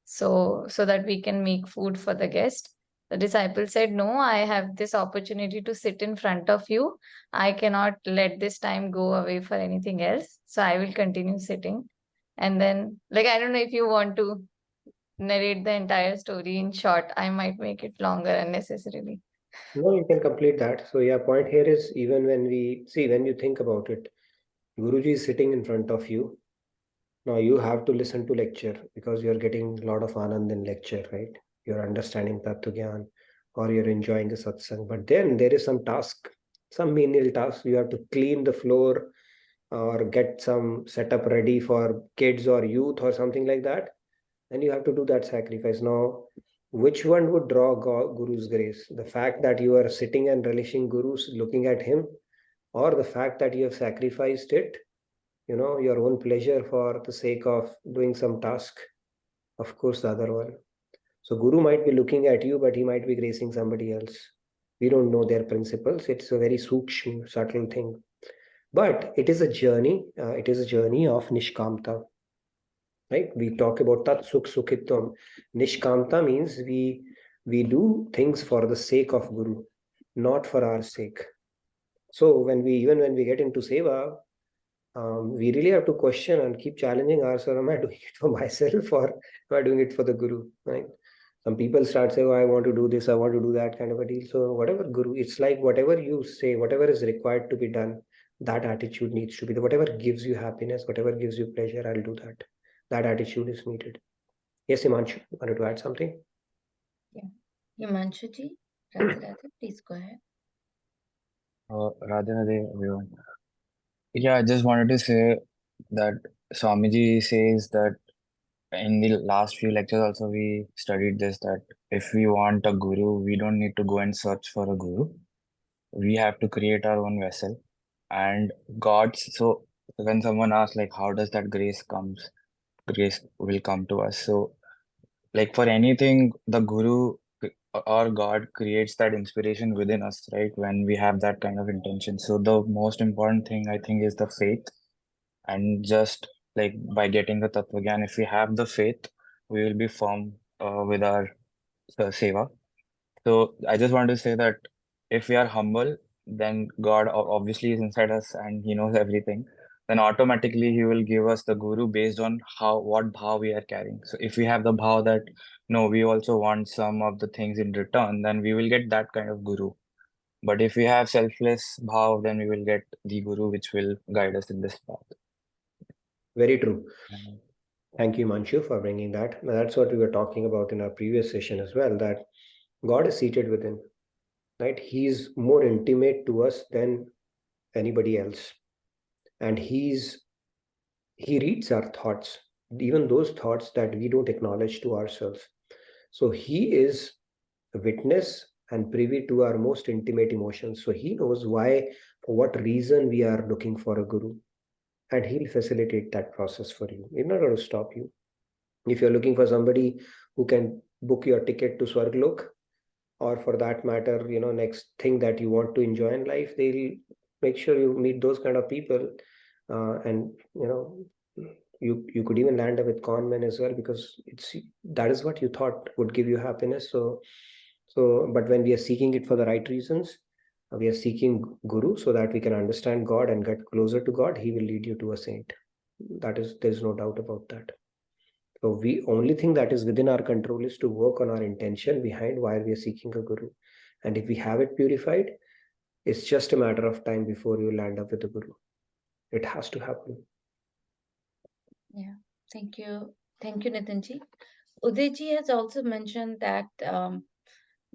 Speaker 5: so that we can make food for the guest. The disciple said, no, I have this opportunity to sit in front of you. I cannot let this time go away for anything else. So I will continue sitting. And then, like, I don't know if you want to narrate the entire story in short. I might make it longer unnecessarily.
Speaker 3: No, you can complete that. So yeah, point here is even when you think about it, Guruji is sitting in front of you. Now you have to listen to lecture because you're getting a lot of anand in lecture, right? You're understanding Tattva Gyan or you're enjoying the satsang. But then there is some task, some menial task. You have to clean the floor or get some setup ready for kids or youth or something like that. And you have to do that sacrifice. Now, which one would draw Guru's grace? The fact that you are sitting and relishing Guru's, looking at him, or the fact that you have sacrificed it, your own pleasure for the sake of doing some task? Of course, the other one. So Guru might be looking at you, but he might be gracing somebody else. We don't know their principles. It's a very sukshma, subtle thing. But it is a journey. It is a journey of nishkamta. Right? We talk about tat sukh sukhitvam. Nishkamta means we do things for the sake of Guru, not for our sake. So when we get into seva, we really have to question and keep challenging ourselves. Am I doing it for myself or am I doing it for the Guru? Right? Some people start saying, oh, I want to do this, I want to do that kind of a deal. So whatever Guru, it's like whatever you say, whatever is required to be done, that attitude needs to be there. Whatever gives you happiness, whatever gives you pleasure, I'll do that. That attitude is needed. Yes, Himanshu, you wanted to add something?
Speaker 2: Yeah. Himanshu ji, Radhe Radhe, please go ahead.
Speaker 9: Radhe Radhe, everyone. Yeah, I just wanted to say that Swamiji says that in the last few lectures also we studied this, that if we want a guru, we don't need to go and search for a guru. We have to create our own vessel. And so when someone asks like how does that grace will come to us. So like for anything, the guru or God creates that inspiration within us, right? When we have that kind of intention. So the most important thing I think is the faith. And just like by getting the Tattva Gyan, if we have the faith, we will be firm with our seva. So I just want to say that if we are humble, then God obviously is inside us and He knows everything. Then automatically He will give us the guru based on what bhav we are carrying. So if we have the bhav that no, we also want some of the things in return, then we will get that kind of guru. But if we have selfless bhav, then we will get the guru which will guide us in this path.
Speaker 3: Very true.
Speaker 9: Mhm.
Speaker 3: Thank you, Manshu, for bringing that. Now, that's what we were talking about in our previous session as well, that God is seated within, right? He's more intimate to us than anybody else. And he reads our thoughts, even those thoughts that we don't acknowledge to ourselves. So he is a witness and privy to our most intimate emotions. So he knows why, for what reason we are looking for a guru. And he'll facilitate that process for you. He's not going to stop you. If you're looking for somebody who can book your ticket to Swarglok, or for that matter, next thing that you want to enjoy in life, they'll make sure you meet those kind of people. And you could even land up with con men as well, because that is what you thought would give you happiness. So but when we are seeking it for the right reasons, we are seeking guru so that we can understand God and get closer to God. He will lead you to a saint. There's no doubt about that. So the only thing that is within our control is to work on our intention behind why we are seeking a guru. And if we have it purified, it's just a matter of time before you land up with a guru. It has to happen.
Speaker 2: Yeah, thank you. Thank you, Nitinji. Udayji has also mentioned that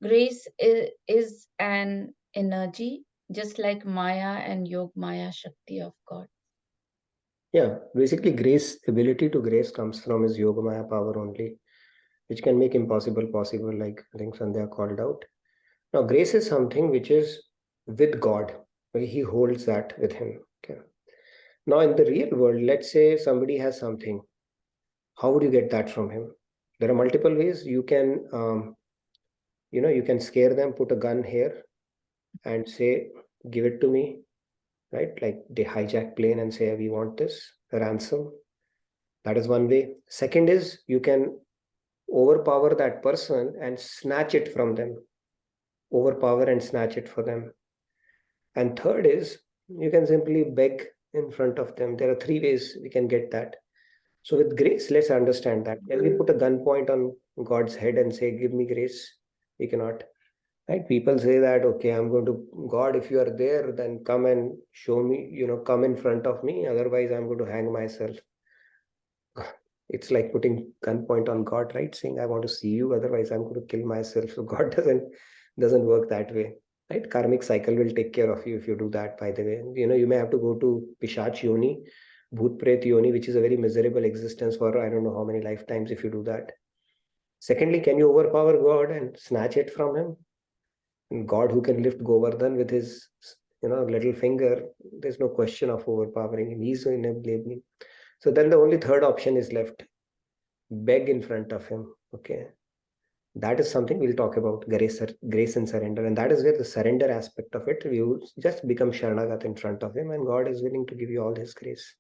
Speaker 2: grace is an energy, just like Maya and Yog Maya Shakti of God.
Speaker 3: Yeah, basically ability to grace comes from his Yogamaya power only, which can make impossible possible, like I think Sandhya called out. Now, grace is something which is with God, where he holds that with him. Okay. Now, in the real world, let's say somebody has something. How would you get that from him? There are multiple ways. You can, you can scare them, put a gun here and say, give it to me, right? Like they hijack plane and say, we want this, a ransom. That is one way. Second is you can overpower that person and snatch it from them. Overpower and snatch it for them. And third is you can simply beg in front of them. There are three ways we can get that. So with grace, let's understand that. Can we put a gunpoint on God's head and say, give me grace? We cannot. Right? People say that, okay, I'm going to, God, if you are there, then come and show me, come in front of me. Otherwise, I'm going to hang myself. It's like putting gunpoint on God, right? Saying, I want to see you, otherwise I'm going to kill myself. So God doesn't work that way. Right? Karmic cycle will take care of you if you do that, by the way. You may have to go to Pishach Yoni, Bhoot Pret Yoni, which is a very miserable existence for I don't know how many lifetimes if you do that. Secondly, can you overpower God and snatch it from him? And God, who can lift Govardhan with his little finger, there's no question of overpowering him. He's enabling. So then the only third option is left. Beg in front of him. Okay. That is something we'll talk about, grace and surrender. And that is where the surrender aspect of it, you just become Sharanagat in front of him and God is willing to give you all his grace.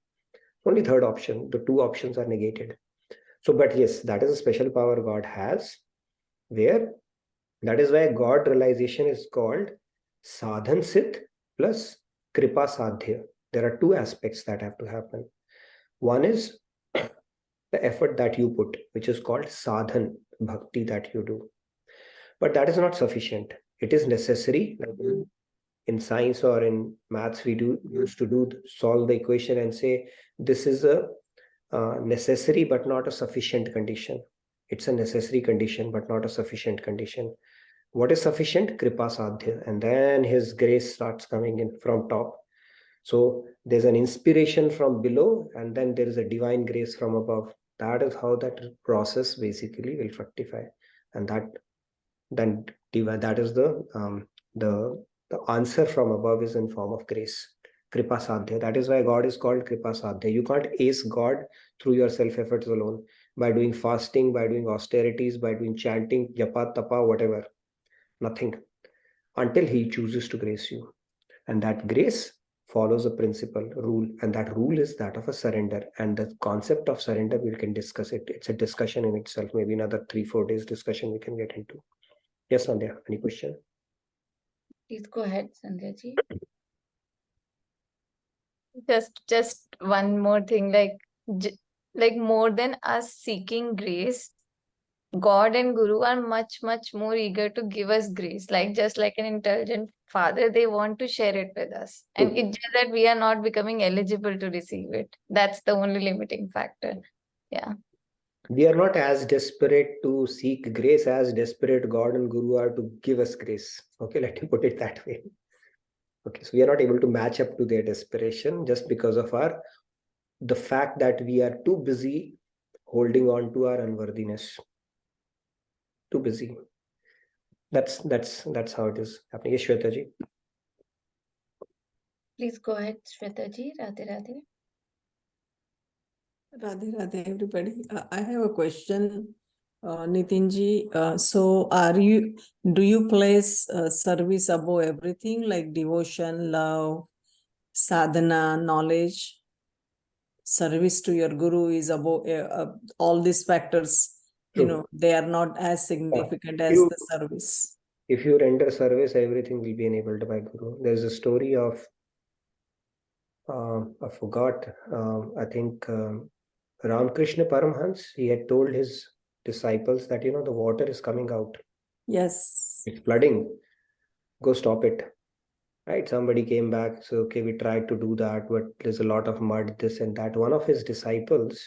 Speaker 3: Only third option. The two options are negated. So, but yes, that is a special power God has, where that is why God realization is called Sadhan Siddh plus Kripa Sadhya. There are two aspects that have to happen. One is the effort that you put, which is called sadhan, bhakti that you do. But that is not sufficient. It is necessary. In science or in maths, we used to solve the equation and say, this is a necessary but not a sufficient condition. It's a necessary condition but not a sufficient condition. What is sufficient? Kripa sadhya. And then his grace starts coming in from top. So there's an inspiration from below and then there is a divine grace from above. That is how that process basically will fructify. And that is the answer from above is in form of grace. Kripa sadhya. That is why God is called Kripa sadhya. You can't ace God through your self-efforts alone, by doing fasting, by doing austerities, by doing chanting, japa, tapa, whatever. Nothing. Until he chooses to grace you. And that grace follows a principle, rule, and that rule is that of a surrender. And the concept of surrender, we can discuss it. It's a discussion in itself, maybe another 3-4 days discussion we can get into. Yes, Sandhya, any question?
Speaker 2: Please go ahead, Sandhya ji.
Speaker 5: Just one more thing, like more than us seeking grace, God and Guru are much, much more eager to give us grace. Like just like an intelligent father, they want to share it with us. And it's just that we are not becoming eligible to receive it. That's the only limiting factor. Yeah.
Speaker 3: We are not as desperate to seek grace as desperate God and Guru are to give us grace. Okay, let me put it that way. Okay, so we are not able to match up to their desperation just because of the fact that we are too busy holding on to our unworthiness. Too busy. That's how it is happening. Yes, Shweta ji.
Speaker 2: Please go ahead, Shweta ji. Radhe Radhe.
Speaker 10: Radhe Radhe, everybody. I have a question, Nitinji. So, do you place service above everything like devotion, love, sadhana, knowledge? Service to your guru is above all these factors.
Speaker 3: True.
Speaker 10: They are not as significant as the service.
Speaker 3: If you render service, everything will be enabled by Guru. There's a story of, I forgot, I think Ramakrishna Paramhans, he had told his disciples that, the water is coming out.
Speaker 10: Yes.
Speaker 3: It's flooding. Go stop it. Right? Somebody came back. So, okay, we tried to do that, but there's a lot of mud, this and that. One of his disciples,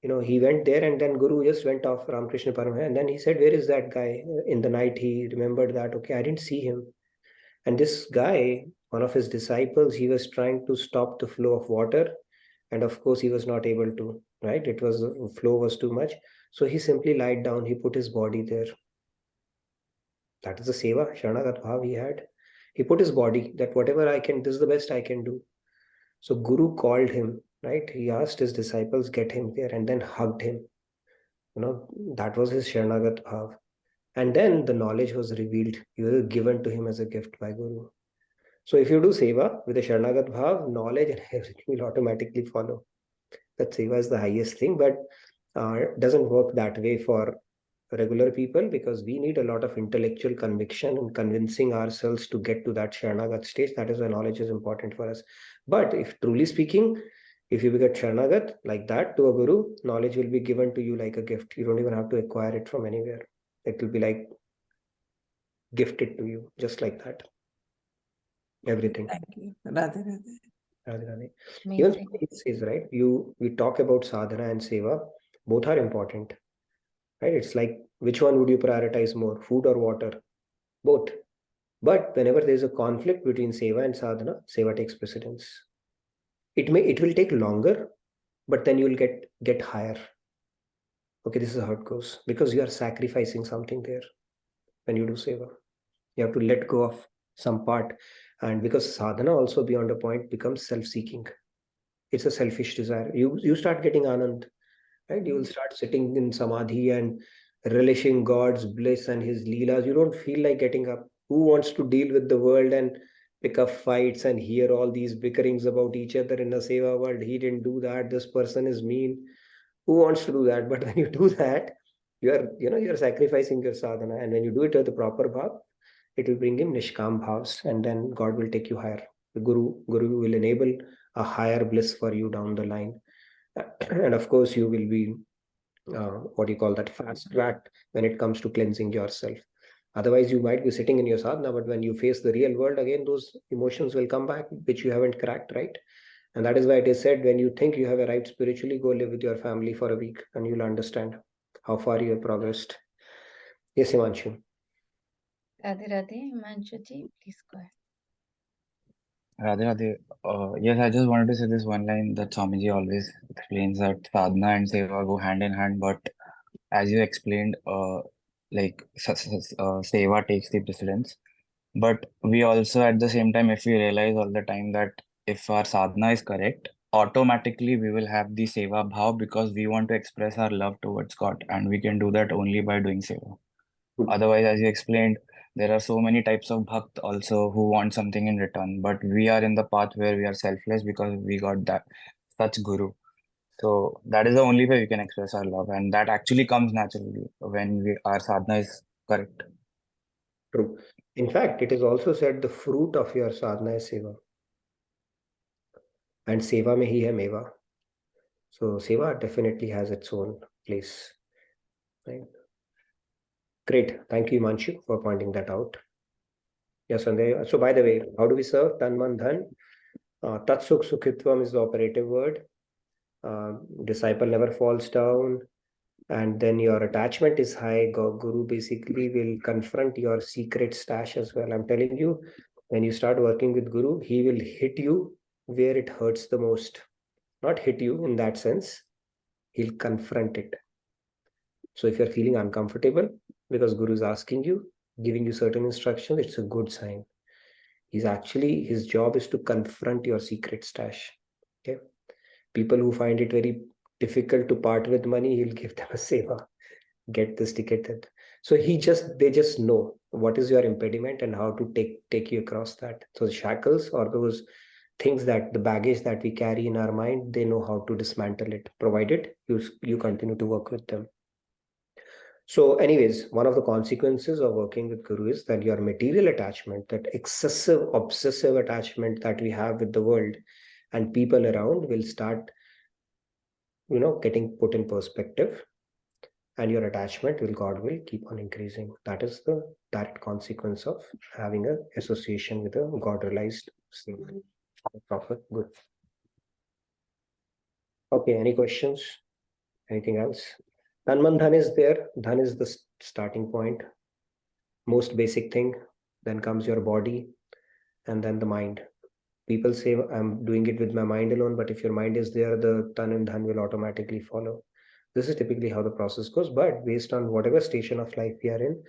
Speaker 3: he went there and then Guru just went off, Ramakrishna Paramhans. And then he said, where is that guy? In the night, he remembered that, okay, I didn't see him. And this guy, one of his disciples, he was trying to stop the flow of water. And of course, he was not able to, right? The flow was too much. So he simply lied down. He put his body there. That is the seva, Sharanagat Bhav he had. He put his body that whatever I can, this is the best I can do. So Guru called him, right? He asked his disciples, get him there, and then hugged him. That was his Sharanagat Bhav. And then the knowledge was revealed. It was given to him as a gift by Guru. So if you do seva with a Sharanagat Bhav, knowledge and everything will automatically follow. That seva is the highest thing, but it doesn't work that way for regular people because we need a lot of intellectual conviction and convincing ourselves to get to that Sharanagat stage. That is why knowledge is important for us. But if truly speaking, if you get Sharanagat like that to a Guru, knowledge will be given to you like a gift. You don't even have to acquire it from anywhere. It will be like gifted to you, just like that. Everything.
Speaker 10: Thank you. Radhe Radhe.
Speaker 3: Radhe Radhe. Even it says, right? We talk about sadhana and seva. Both are important. Right? It's like, which one would you prioritize more, food or water? Both. But whenever there's a conflict between seva and sadhana, seva takes precedence. It will take longer, but then you'll get higher. Okay, this is how it goes. Because you are sacrificing something there when you do seva. You have to let go of some part. And because sadhana also beyond a point becomes self-seeking. It's a selfish desire. You start getting anand. Right? You will start sitting in samadhi and relishing God's bliss and his leelas. You don't feel like getting up. Who wants to deal with the world and pick up fights and hear all these bickerings about each other in the seva world? He didn't do that. This person is mean. Who wants to do that? But when you do that, you're sacrificing your sadhana. And when you do it with the proper bhav, it will bring in nishkam bhavs, and then God will take you higher. The Guru will enable a higher bliss for you down the line. And of course, you will be, fast tracked when it comes to cleansing yourself. Otherwise, you might be sitting in your sadhana, but when you face the real world, again, those emotions will come back, which you haven't cracked, right? And that is why it is said, when you think you have arrived spiritually, go live with your family for a week and you'll understand how far you have progressed. Yes, Himanshu.
Speaker 2: Radhe Radhe. Himanshu ji, please go ahead.
Speaker 9: Radhe Radhe. Yes, I just wanted to say this one line that Swamiji always explains, that sadhana and seva go hand in hand, but as you explained, seva takes the precedence. But we also, at the same time, if we realize all the time that if our sadhana is correct, automatically we will have the seva bhav, because we want to express our love towards God, and we can do that only by doing seva. Otherwise, as you explained, there are so many types of bhakt also who want something in return, but we are in the path where we are selfless because we got that such guru. So that is the only way we can express our love, and that actually comes naturally when our sadhana is correct.
Speaker 3: True. In fact, it is also said the fruit of your sadhana is seva. And seva mein hi hai meva. So seva definitely has its own place. Right? Great. Thank you, Manshu, for pointing that out. Yes, and so by the way, how do we serve? Tan man dhan. Tat sukh sukhitvam is the operative word. Disciple never falls down. And then your attachment is high. Guru basically will confront your secret stash as well. I'm telling you, when you start working with Guru, he will hit you where it hurts the most. Not hit you in that sense. He'll confront it. So if you're feeling uncomfortable because Guru is asking you, giving you certain instructions, it's a good sign. His job is to confront your secret stash. Okay. People who find it very difficult to part with money, he'll give them a seva. Get this ticket. So they just know what is your impediment and how to take you across that. So the shackles or those things, that the baggage that we carry in our mind, they know how to dismantle it, provided you continue to work with them. So anyways, one of the consequences of working with Guru is that your material attachment, that excessive, obsessive attachment that we have with the world and people around, will start, getting put in perspective, and your attachment God will keep on increasing. That is the direct consequence of having an association with a God-realized prophet. Good. Okay, any questions? Anything else? Tanman dhan is there. Dhan is the starting point, most basic thing. Then comes your body, and then the mind. People say, I'm doing it with my mind alone, but if your mind is there, the tan and dhan will automatically follow. This is typically how the process goes, but based on whatever station of life we are in,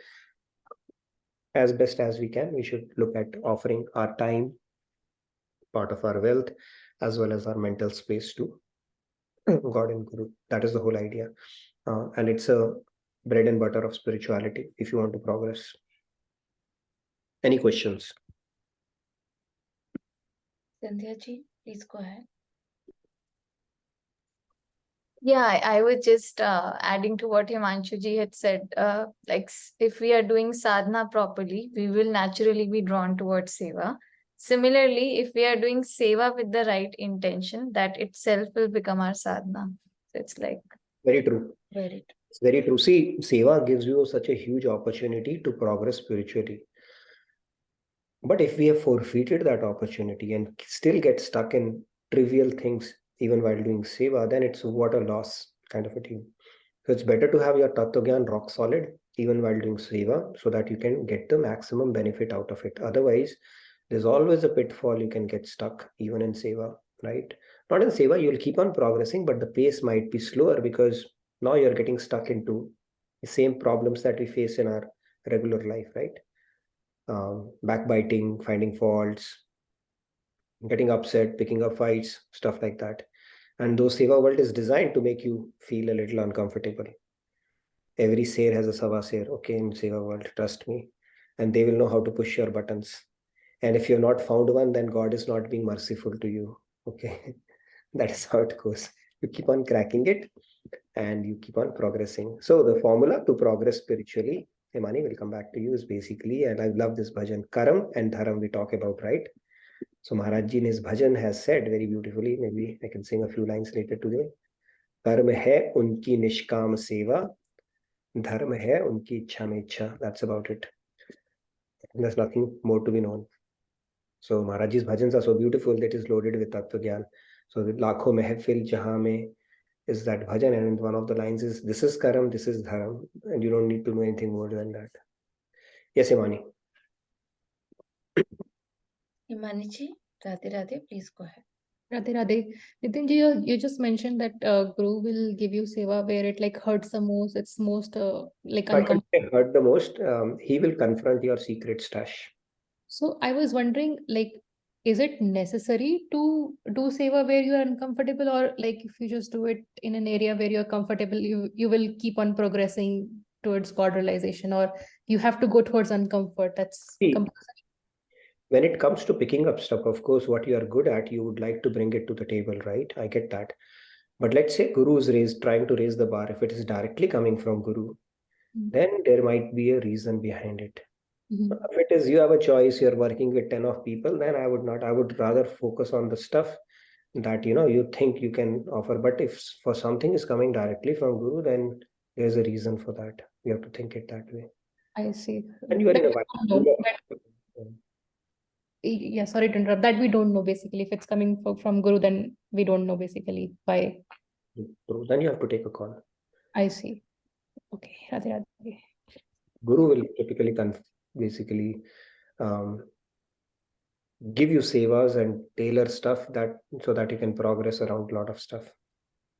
Speaker 3: as best as we can, we should look at offering our time, part of our wealth, as well as our mental space to God and Guru. That is the whole idea. And it's a bread and butter of spirituality if you want to progress. Any questions?
Speaker 2: Sandhya ji, please go ahead.
Speaker 5: Yeah, I was just adding to what Himanshu ji had said. If we are doing sadhana properly, we will naturally be drawn towards seva. Similarly, if we are doing seva with the right intention, that itself will become our sadhana. So it's like
Speaker 3: very true.
Speaker 5: Very true.
Speaker 3: It's very true. See, seva gives you such a huge opportunity to progress spiritually. But if we have forfeited that opportunity and still get stuck in trivial things, even while doing seva, then it's what a loss kind of a thing. So it's better to have your Tattva Gyan rock solid even while doing seva, so that you can get the maximum benefit out of it. Otherwise, there's always a pitfall. You can get stuck even in seva, right? Not in seva, you'll keep on progressing, but the pace might be slower because now you're getting stuck into the same problems that we face in our regular life, right? Backbiting, finding faults, getting upset, picking up fights, stuff like that. And though seva world is designed to make you feel a little uncomfortable. Every ser has a sawa ser, okay, in seva world, trust me. And they will know how to push your buttons. And if you've not found one, then God is not being merciful to you, okay? That is how it goes. You keep on cracking it and you keep on progressing. So the formula to progress spiritually, Himani will come back to you, is basically, and I love this bhajan, Karam and Dharam we talk about, right? So Maharaj Ji in his bhajan has said very beautifully, maybe I can sing a few lines later today. Karm hai unki nishkam seva, dharma hai unki ichha mein ichha. That's about it. And there's nothing more to be known. So Maharaj Ji's bhajans are so beautiful that it is loaded with Tattva Gyan. So the Lakho Mehfil Jahan mein is that bhajan, and one of the lines is, this is Karam, this is Dharam, and you don't need to know anything more than that. Yes, Himani.
Speaker 2: Himani ji, Radhe Radhe, please go ahead.
Speaker 11: Radhe Radhe. Nitin ji, you just mentioned that Guru will give you seva where it like hurts the most. It's most like
Speaker 3: I can
Speaker 11: uncomfortable.
Speaker 3: say hurt the most. He will confront your secret stash.
Speaker 11: So I was wondering, like, is it necessary to do seva where you are uncomfortable, or like if you just do it in an area where you're comfortable, you will keep on progressing towards God realization, or you have to go towards uncomfort? That's
Speaker 3: See,
Speaker 11: compulsory.
Speaker 3: when it comes to picking up stuff, of course, what you are good at, you would like to bring it to the table, right? I get that. But let's say Guru is trying to raise the bar. If it is directly coming from Guru, then there might be a reason behind it.
Speaker 11: Mhm.
Speaker 3: If it is you have a choice, you're working with 10 of people, then I would not. I would rather focus on the stuff that you think you can offer. But if for something is coming directly from Guru, then there's a reason for that. You have to think it that way.
Speaker 11: I see.
Speaker 3: And you are
Speaker 11: That
Speaker 3: in a
Speaker 11: we
Speaker 3: vibe.
Speaker 11: don't know. Yeah, sorry to interrupt. That we don't know basically. If it's coming from Guru, then we don't know basically why.
Speaker 3: So then you have to take a call.
Speaker 11: I see. Okay. Radhe Radhe.
Speaker 3: Guru will typically basically give you sevas and tailor stuff that so that you can progress around a lot of stuff.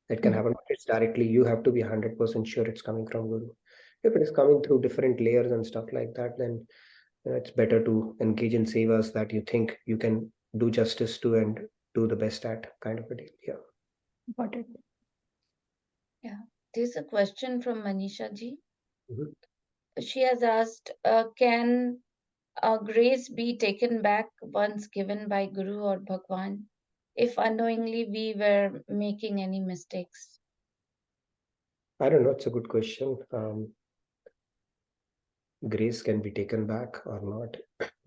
Speaker 3: It can happen, but it's directly. You have to be 100% sure it's coming from Guru. If it is coming through different layers and stuff like that, then it's better to engage in sevas that you think you can do justice to and do the best at, kind of a deal. Yeah.
Speaker 11: Got it.
Speaker 2: Yeah, there's a question from Manisha ji.
Speaker 3: Mhm.
Speaker 2: She has asked, can grace be taken back once given by Guru or Bhagwan if unknowingly we were making any mistakes?
Speaker 3: I don't know. It's a good question. Grace can be taken back or not.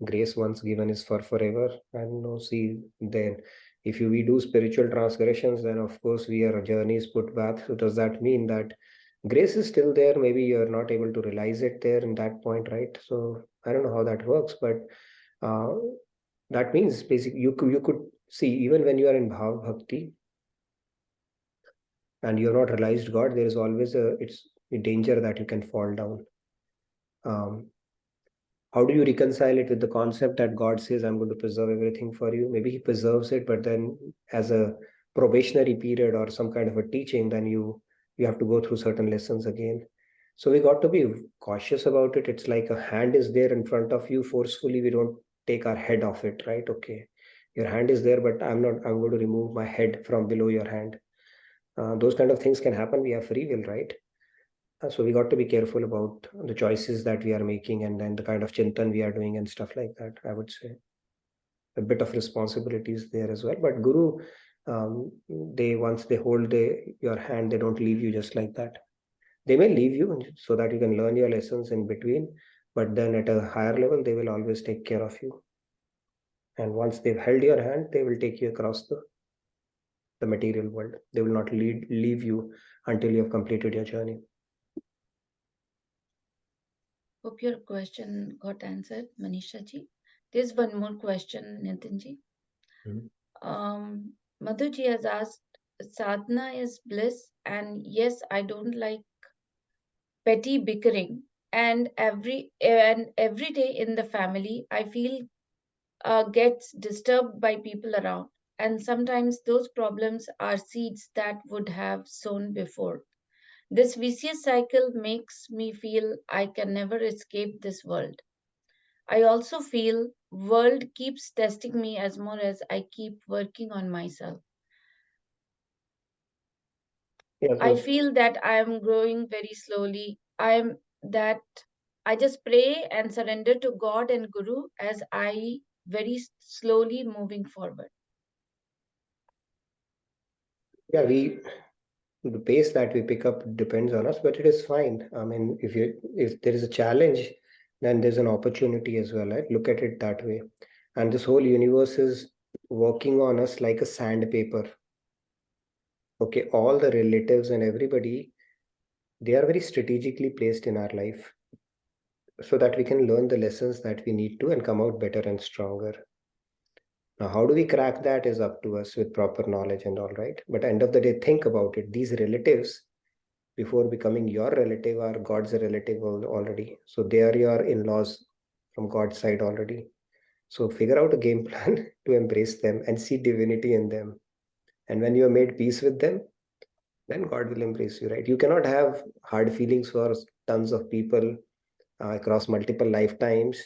Speaker 3: Grace once given is for forever. I don't know. See, then if we do spiritual transgressions, then of course our journey is put back. So does that mean that grace is still there? Maybe you're not able to realize it there in that point, right? So I don't know how that works, but that means basically you could see, even when you are in bhav bhakti and you have not realized God, there is always a danger that you can fall down. How do you reconcile it with the concept that God says, I'm going to preserve everything for you? Maybe he preserves it, but then as a probationary period or some kind of a teaching, then you have to go through certain lessons again. So we got to be cautious about it. It's like a hand is there in front of you forcefully. We don't take our head off it, right? Okay, your hand is there, but I'm going to remove my head from below your hand. Those kind of things can happen. We have free will, right? So we got to be careful about the choices that we are making and then the kind of chintan we are doing and stuff like that. I would say a bit of responsibilities there as well. But Guru, once they hold your hand, they don't leave you just like that. They may leave you so that you can learn your lessons in between, but then at a higher level, they will always take care of you. And once they've held your hand, they will take you across the material world. They will not leave you until you have completed your journey.
Speaker 2: Hope your question got answered, Manisha ji. There's one more question, Nitin ji. Madhu ji has asked, sadhana is bliss, and yes, I don't like petty bickering. And every day in the family, I feel gets disturbed by people around, and sometimes those problems are seeds that would have sown before. This vicious cycle makes me feel I can never escape this world. I also feel world keeps testing me as more as I keep working on myself. I feel that I am growing very slowly. I just pray and surrender to God and Guru as I very slowly moving forward.
Speaker 3: Yeah, the pace that we pick up depends on us, but it is fine. I mean, if there is a challenge, then there's an opportunity as well, right? Look at it that way. And this whole universe is working on us like a sandpaper. Okay, all the relatives and everybody, they are very strategically placed in our life so that we can learn the lessons that we need to and come out better and stronger. Now, how do we crack that is up to us with proper knowledge and all, right? But end of the day, think about it. These relatives, before becoming your relative, are God's relative already. So they are your in-laws from God's side already. So figure out a game plan to embrace them and see divinity in them. And when you have made peace with them, then God will embrace you, right? You cannot have hard feelings for tons of people across multiple lifetimes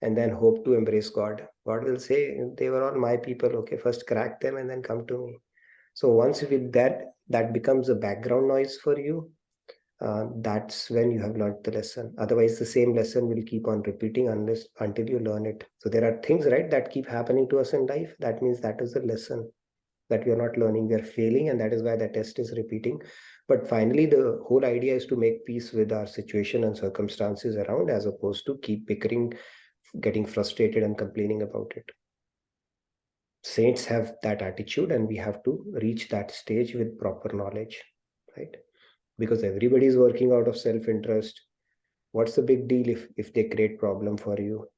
Speaker 3: and then hope to embrace God. God will say, they were all my people. Okay, first crack them and then come to me. So once with that becomes a background noise for you, that's when you have learned the lesson. Otherwise, the same lesson will keep on repeating until you learn it. So there are things, right, that keep happening to us in life. That means that is the lesson that we are not learning. We are failing, and that is why the test is repeating. But finally, the whole idea is to make peace with our situation and circumstances around, as opposed to keep bickering, getting frustrated and complaining about it. Saints have that attitude, and we have to reach that stage with proper knowledge, right? Because everybody is working out of self-interest. What's the big deal if they create problem for you?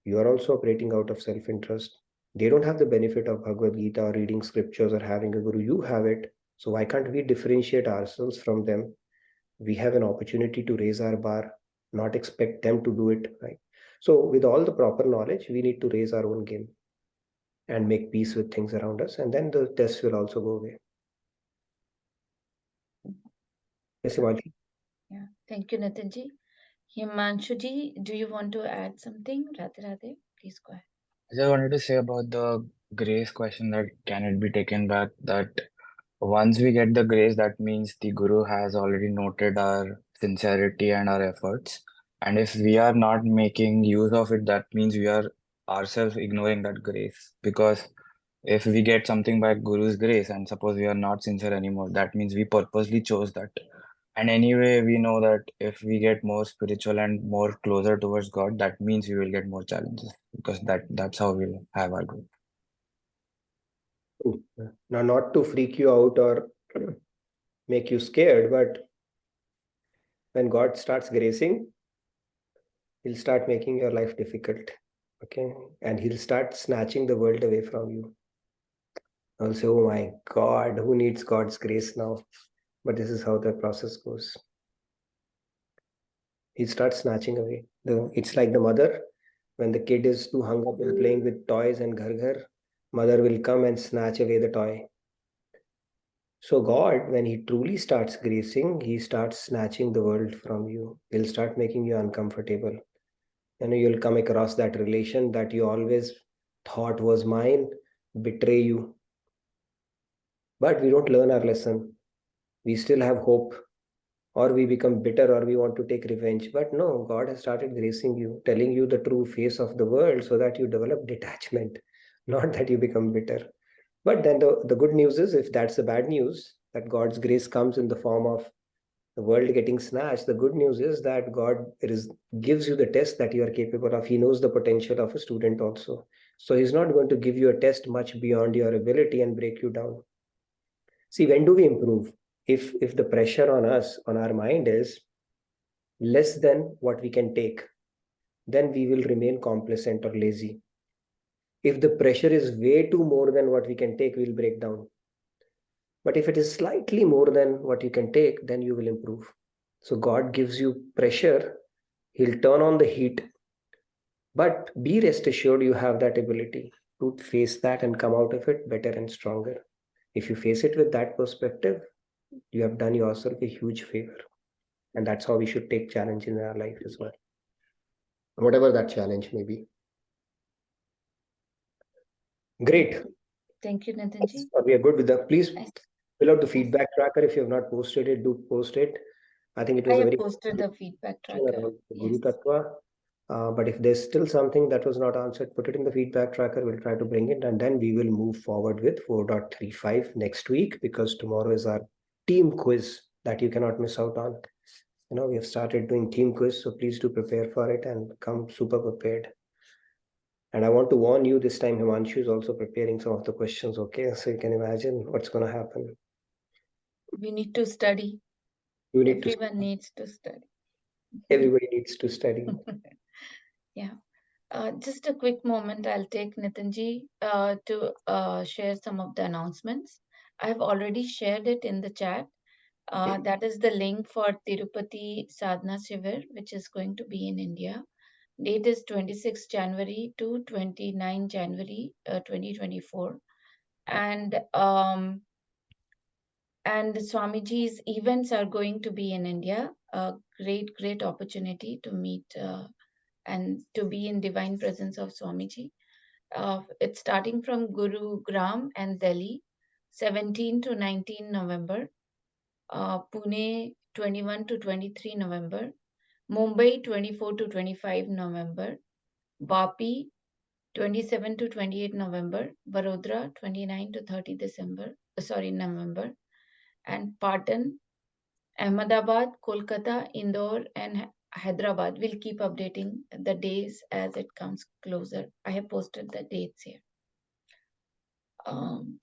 Speaker 3: You are also operating out of self-interest. They don't have the benefit of Bhagavad Gita or reading scriptures or having a guru. You have it. So why can't we differentiate ourselves from them? We have an opportunity to raise our bar, not expect them to do it, right? So with all the proper knowledge, we need to raise our own game and make peace with things around us, and then the tests will also go away. Yes, Himanshu?
Speaker 2: Yeah, thank you, Nitinji. Himanshuji, do you want to add something? Radhe Radhe, please go ahead.
Speaker 9: I just wanted to say about the grace question, that can it be taken back, that once we get the grace, that means the Guru has already noted our sincerity and our efforts. And if we are not making use of it, that means we are ourselves ignoring that grace. Because if we get something by Guru's grace and suppose we are not sincere anymore, that means we purposely chose that. And anyway, we know that if we get more spiritual and more closer towards God, that means we will get more challenges, because that's how we'll have our growth.
Speaker 3: Now, not to freak you out or make you scared, but when God starts gracing, he'll start making your life difficult. Okay. And he'll start snatching the world away from you. I'll say, oh my God, who needs God's grace now? But this is how the process goes. He starts snatching away. It's like the mother, when the kid is too hung up in playing with toys and ghar, mother will come and snatch away the toy. So God, when he truly starts gracing, he starts snatching the world from you. He'll start making you uncomfortable. You'll come across that relation that you always thought was mine, betray you. But we don't learn our lesson. We still have hope, or we become bitter, or we want to take revenge. But no, God has started gracing you, telling you the true face of the world so that you develop detachment, not that you become bitter. But then the good news is, if that's the bad news, that God's grace comes in the form of the world getting snatched, the good news is that God gives you the test that you are capable of. He knows the potential of a student also. So he's not going to give you a test much beyond your ability and break you down. See, when do we improve? If the pressure on us, on our mind, is less than what we can take, then we will remain complacent or lazy. If the pressure is way too more than what we can take, we'll break down. But if it is slightly more than what you can take, then you will improve. So God gives you pressure. He'll turn on the heat. But be rest assured, you have that ability to face that and come out of it better and stronger. If you face it with that perspective, you have done yourself a huge favor. And that's how we should take challenge in our life as well, whatever that challenge may be. Great.
Speaker 2: Thank you, Nitinji.
Speaker 3: We are good with that. Please
Speaker 2: Yes.
Speaker 3: fill out the feedback tracker. If you have not posted it, do post it. I think it was
Speaker 2: I
Speaker 3: a
Speaker 2: have
Speaker 3: very
Speaker 2: posted the feedback tracker.
Speaker 3: around
Speaker 2: Yes.
Speaker 3: Guru Tattva. But if there's still something that was not answered, put it in the feedback tracker. We'll try to bring it, and then we will move forward with 4.35 next week, because tomorrow is our team quiz that you cannot miss out on. We have started doing team quiz, so please do prepare for it and come super prepared. And I want to warn you, this time Himanshu is also preparing some of the questions, okay? So you can imagine what's going to happen.
Speaker 2: We need to study. Everyone needs to study.
Speaker 3: Everybody needs to study.
Speaker 2: Yeah. Just a quick moment. I'll take Nitinji to share some of the announcements. I've already shared it in the chat. That is the link for Tirupati Sadhana Shivir, which is going to be in India. Date is 26 January to 29 January 2024. And Swamiji's events are going to be in India. A great opportunity to meet and to be in divine presence of Swamiji. It's starting from Gurugram and Delhi, 17 to 19 November. Pune, 21 to 23 November. Mumbai, 24 to 25 November. Vapi, 27 to 28 November. Vadodara, 29 to 30 November. And Patan, Ahmedabad, Kolkata, Indore, and Hyderabad. Will keep updating the days as it comes closer. I have posted the dates here.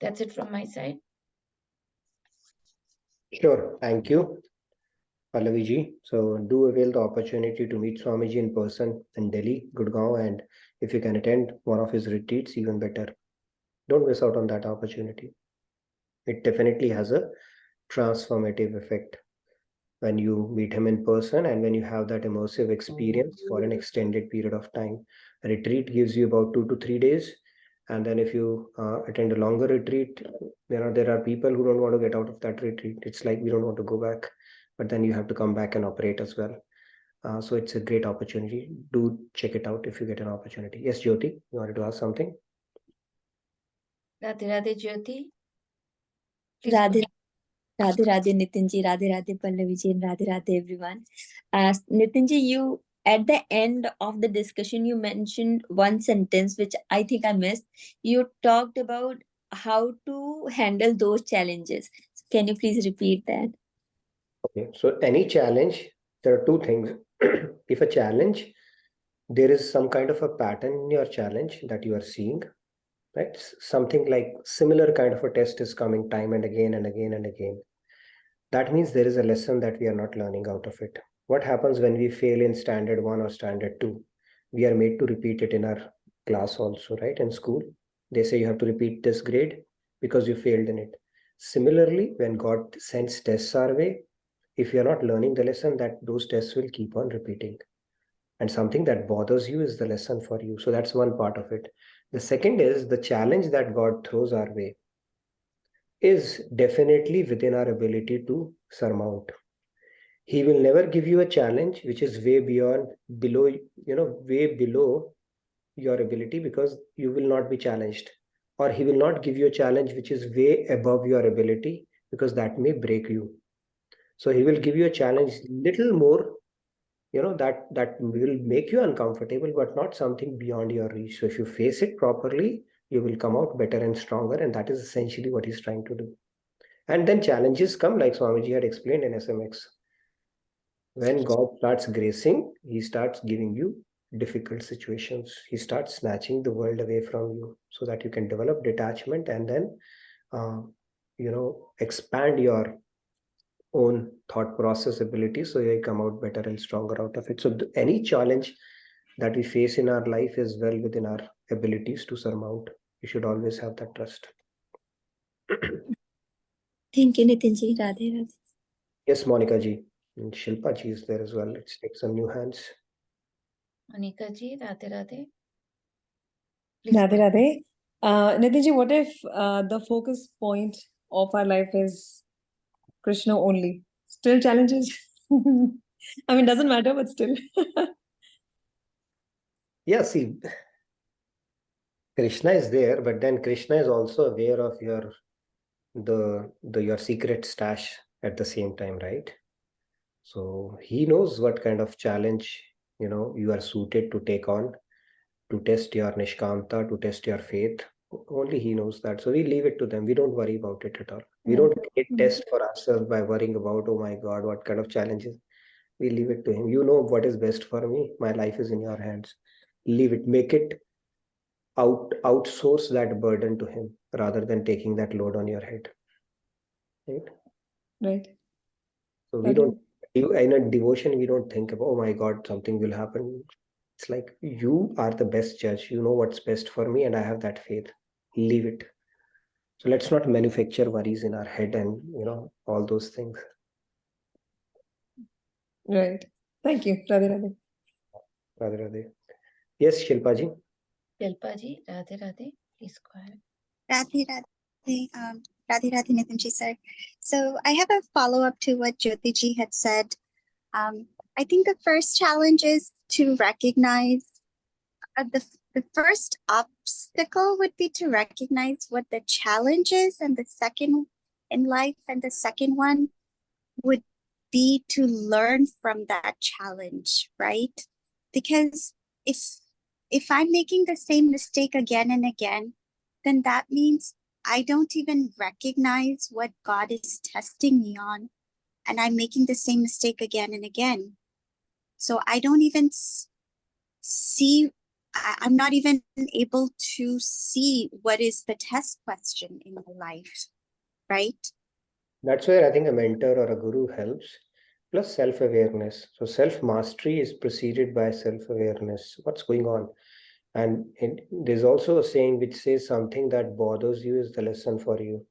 Speaker 2: That's it from my side.
Speaker 3: Sure, thank you, Pallaviji. So do avail the opportunity to meet Swamiji in person in Delhi, Gurgaon, and if you can attend one of his retreats, even better. Don't miss out on that opportunity. It definitely has a transformative effect when you meet him in person and when you have that immersive experience for an extended period of time. A retreat gives you about 2 to 3 days. And then if you attend a longer retreat, there are people who don't want to get out of that retreat. It's like we don't want to go back, but then you have to come back and operate as well. So it's a great opportunity. Do check it out if you get an opportunity. Yes, Jyoti, you wanted to ask something?
Speaker 2: Radhe Radhe Jyoti. Please go
Speaker 4: Radhe,
Speaker 2: ahead.
Speaker 4: Radhe Radhe Nitinji, Radhe Radhe Pallaviji, and Radhe Radhe everyone. Nitinji, you at the end of the discussion you mentioned one sentence which I think I missed. You talked about how to handle those challenges. Can you please repeat that?
Speaker 3: Okay, so any challenge, there are two things. If a challenge, there is some kind of a pattern in your challenge that you are seeing, right? Something like similar kind of a test is coming time and again and again and again. That means there is a lesson that we are not learning out of it. What happens when we fail in standard 1 or standard 2? We are made to repeat it in our class also, right? In school, they say you have to repeat this grade because you failed in it. Similarly, when God sends tests our way, if you are not learning the lesson, that those tests will keep on repeating. And something that bothers you is the lesson for you. So that's one part of it. The second is the challenge that God throws our way is definitely within our ability to surmount. He will never give you a challenge which is way below your ability, because you will not be challenged. Or he will not give you a challenge which is way above your ability, because that may break you. So he will give you a challenge little more, that will make you uncomfortable, but not something beyond your reach. So if you face it properly, you will come out better and stronger, and that is essentially what he's trying to do. And then challenges come, like Swamiji had explained in SMX. When God starts gracing, he starts giving you difficult situations. He starts snatching the world away from you so that you can develop detachment and then expand your own thought process ability, so you come out better and stronger out of it. So any challenge that we face in our life is well within our abilities to surmount. You should always have that trust.
Speaker 4: Thank you, Nitinji. Radhe Radhe.
Speaker 3: Yes, Monica ji. And Shilpa ji is there as well. Let's take some new hands.
Speaker 2: Monica ji, Radhe Radhe. Please
Speaker 12: Radhe
Speaker 2: go ahead.
Speaker 12: Radhe. Nitinji, what if the focus point of our life is Krishna only? Still challenges? I mean, doesn't matter, but still.
Speaker 3: Yeah, see, Krishna is there, but then Krishna is also aware of your secret stash at the same time, right? So he knows what kind of challenge you are suited to take on, to test your nishkamta, to test your faith. Only he knows that. So we leave it to them. We don't worry about it at all. We don't create test for ourselves by worrying about, oh my God, what kind of challenges. We leave it to him. You know what is best for me. My life is in your hands. Leave it. Make it outsource that burden to him rather than taking that load on your head. Right?
Speaker 12: Right.
Speaker 3: So we don't, in a devotion, we don't think about, oh my God, something will happen. It's like, you are the best judge. You know what's best for me, and I have that faith. Leave it. So let's not manufacture worries in our head and, all those things.
Speaker 12: Right. Thank you. Radhe Radhe.
Speaker 3: Radhe Radhe. Yes, Shilpa ji.
Speaker 2: Shilpa ji, Radhe Radhe. Please go ahead.
Speaker 13: Radhe Radhe, Radhe Radhe Nitinji sir. So I have a follow-up to what Jyoti ji had said. I think the first challenge is to recognize the first obstacle would be to recognize what the challenge is, and the second in life, and the second one would be to learn from that challenge, right? Because if I'm making the same mistake again and again, then that means I don't even recognize what God is testing me on. and I'm making the same mistake again and again. So I don't even see, I'm not even able to see what is the test question in my life, right?
Speaker 3: That's where I think a mentor or a guru helps, plus self-awareness. So self-mastery is preceded by self-awareness. What's going on? And there's also a saying which says something that bothers you is the lesson for you.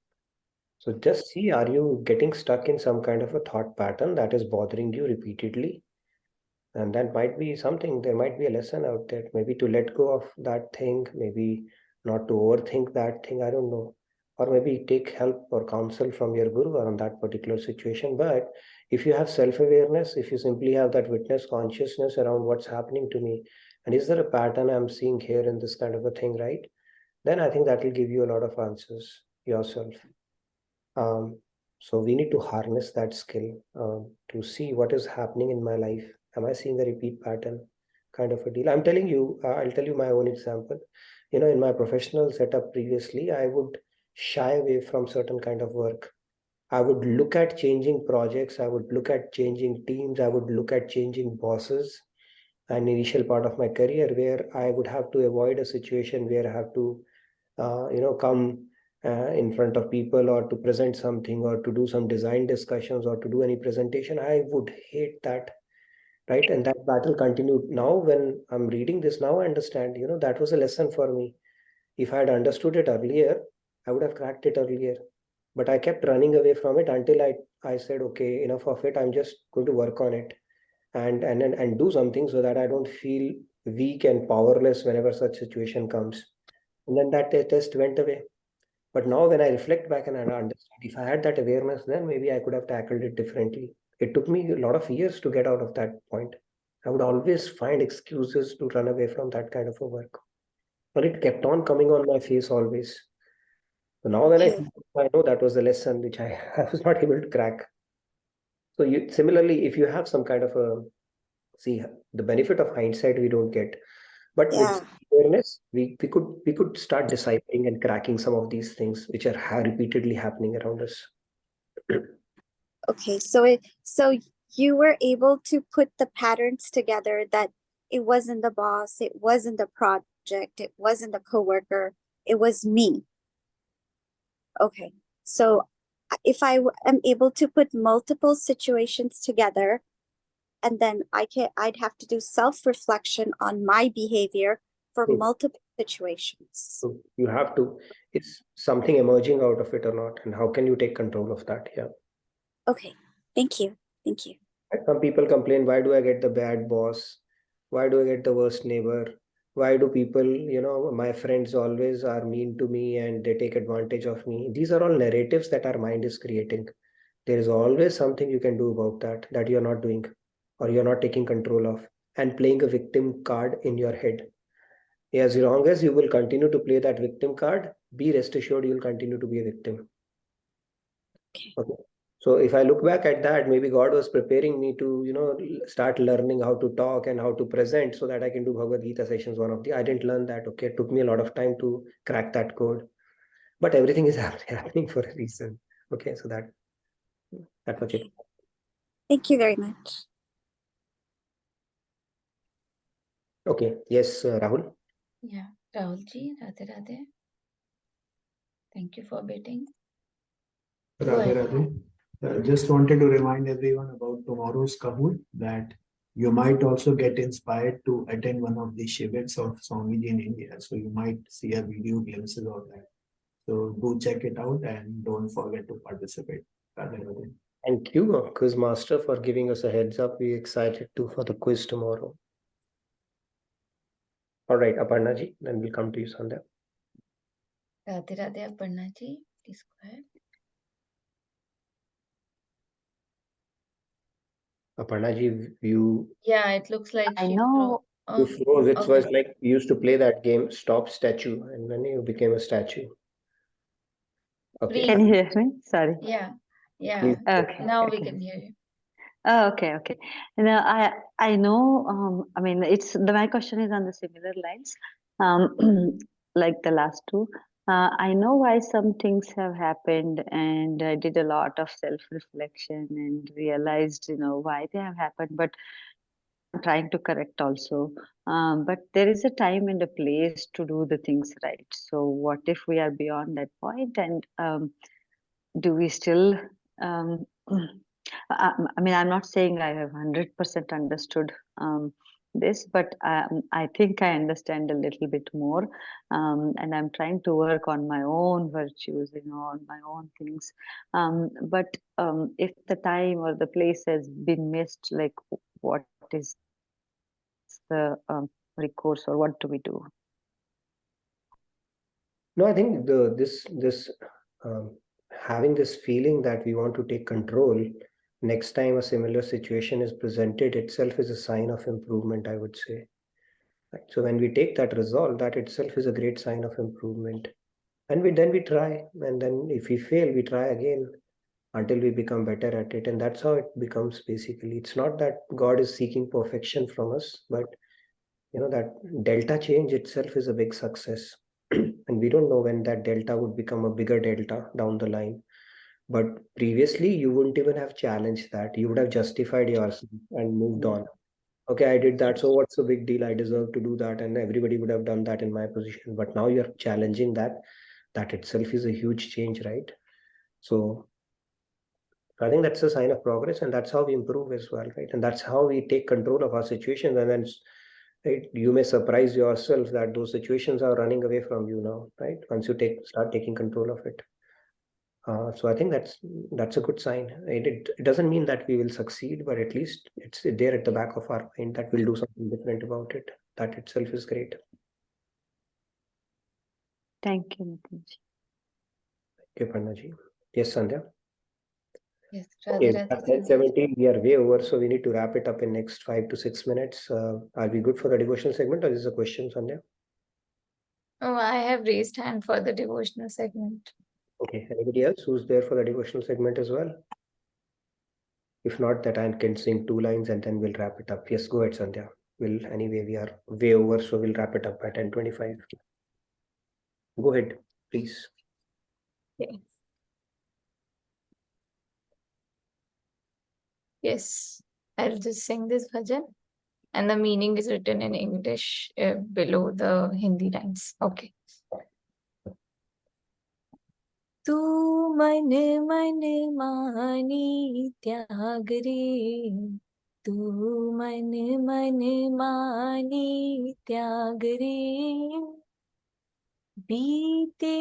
Speaker 3: So just see, are you getting stuck in some kind of a thought pattern that is bothering you repeatedly? And that might be something, there might be a lesson out there, maybe to let go of that thing, maybe not to overthink that thing, I don't know. Or maybe take help or counsel from your guru on that particular situation. But if you have self-awareness, if you simply have that witness consciousness around what's happening to me, and is there a pattern I'm seeing here in this kind of a thing, right? Then I think that will give you a lot of answers yourself. So we need to harness that skill to see what is happening in my life. Am I seeing a repeat pattern kind of a deal? I'm telling you, I'll tell you my own example. You know, in my professional setup previously, I would shy away from certain kind of work. I would look at changing projects. I would look at changing teams. I would look at changing bosses. An initial part of my career where I would have to avoid a situation where I have to, come in front of people or to present something or to do some design discussions or to do any presentation. I would hate that, right? And that battle continued. Now when I'm reading this now, I understand, that was a lesson for me. If I had understood it earlier, I would have cracked it earlier. But I kept running away from it until I said, okay, enough of it, I'm just going to work on it and do something so that I don't feel weak and powerless whenever such situation comes. And then that test went away. But now when I reflect back and I understand, if I had that awareness, then maybe I could have tackled it differently. It took me a lot of years to get out of that point. I would always find excuses to run away from that kind of a work. But it kept on coming on my face always. So now when I know that was the lesson which I was not able to crack. So similarly, if you have some kind of a, see, the benefit of hindsight we don't get. But with awareness, we could start deciphering and cracking some of these things which are repeatedly happening around us.
Speaker 13: Okay, so you were able to put the patterns together that it wasn't the boss, it wasn't the project, it wasn't the coworker, it was me. Okay, so if I am able to put multiple situations together, and then I'd have to do self-reflection on my behavior for multiple situations.
Speaker 3: So you have to, is something emerging out of it or not? And how can you take control of that? Yeah.
Speaker 13: Okay, thank you. Thank you.
Speaker 3: Some people complain, why do I get the bad boss? Why do I get the worst neighbor? Why do people, my friends always are mean to me and they take advantage of me? These are all narratives that our mind is creating. There is always something you can do about that you're not doing or you're not taking control of, and playing a victim card in your head. As long as you will continue to play that victim card, be rest assured you'll continue to be a victim. Okay. So if I look back at that, maybe God was preparing me to, start learning how to talk and how to present so that I can do Bhagavad Gita sessions. I didn't learn that. Okay. It took me a lot of time to crack that code, but everything is happening for a reason. Okay. So that much it.
Speaker 13: Thank you very much.
Speaker 3: Okay. Yes, Rahul.
Speaker 2: Yeah, Rahulji, Radhe Radhe. Thank you for waiting.
Speaker 6: Radhe Radhe. Just wanted to remind everyone about tomorrow's Kahoot, that you might also get inspired to attend one of the shivers of Swamiji in India. So you might see a video glimpses of that. So do check it out and don't forget to participate. Radhe Radhe.
Speaker 3: Thank you, Quiz Master, for giving us a heads up. We're excited too for the quiz tomorrow. All right, Aparna ji, then we'll come to you, Sandhya.
Speaker 2: Radhe Radhe, Aparna ji, please go ahead.
Speaker 3: Aparna ji, you.
Speaker 2: Yeah, it looks like
Speaker 8: I
Speaker 2: she
Speaker 8: know.
Speaker 3: You froze. It
Speaker 2: okay.
Speaker 3: was like you used to play that game, Stop Statue, and then you became a statue. Okay.
Speaker 8: Can you hear me? Sorry.
Speaker 2: Yeah, yeah.
Speaker 3: Please.
Speaker 8: Okay.
Speaker 2: Now we
Speaker 8: okay.
Speaker 2: can hear you.
Speaker 8: Oh, okay, okay. I know. I mean, my question is on the similar lines, like the last two. I know why some things have happened, and I did a lot of self-reflection and realized, why they have happened. But I'm trying to correct also. But there is a time and a place to do the things right. So what if we are beyond that point, and do we still? Um, I mean, I'm not saying I have 100% understood this, but I think I understand a little bit more, and I'm trying to work on my own virtues, on my own things. But if the time or the place has been missed, like what is the recourse, or what do we do?
Speaker 3: No, I think this having this feeling that we want to take control next time a similar situation is presented itself is a sign of improvement, I would say. Right? So when we take that resolve, that itself is a great sign of improvement. And then we try, and then if we fail, we try again until we become better at it. And that's how it becomes basically. It's not that God is seeking perfection from us, but that delta change itself is a big success. And we don't know when that delta would become a bigger delta down the line. But previously, you wouldn't even have challenged that. You would have justified yourself and moved on. Okay, I did that, so what's the big deal? I deserve to do that, and everybody would have done that in my position. But now you're challenging that. That itself is a huge change, right? So I think that's a sign of progress, and that's how we improve as well, right? And that's how we take control of our situations. And then you may surprise yourself that those situations are running away from you now, right? Once you start taking control of it. So I think that's a good sign. It doesn't mean that we will succeed, but at least it's there at the back of our mind that we'll do something different about it. That itself is great.
Speaker 8: Thank you, Nitinji.
Speaker 3: Thank you, Pannaji. Yes, Sandhya.
Speaker 2: Yes,
Speaker 3: Okay,
Speaker 2: Radhe
Speaker 3: at
Speaker 2: Radhe.
Speaker 3: 17, we are way over, so we need to wrap it up in next 5 to 6 minutes. Are we good for the devotional segment, or is this a question, Sandhya?
Speaker 5: Oh, I have raised hand for the devotional segment.
Speaker 3: Okay, anybody else who's there for the devotional segment as well? If not, that I can sing 2 lines and then we'll wrap it up. Yes, go ahead, Sandhya. Anyway, we are way over, so we'll wrap it up at 10:25. Go ahead, please.
Speaker 5: Okay. Yes, I'll just sing this bhajan, and the meaning is written in English below the Hindi lines. Okay. तू मन मन मानी त्याग रे, तू मन मन मानी त्याग रे, बीते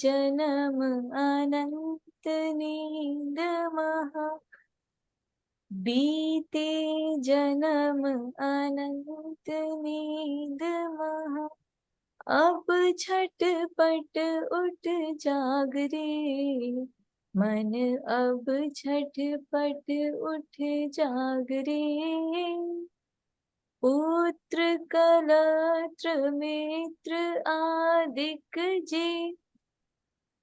Speaker 5: जन्म अनंत नींद महा, बीते जन्म अनंत नींद महा, अब झटपट उठ जाग रे, मन अब झटपट उठ जाग रे, पुत्र कलत्र मित्र आदिक जे,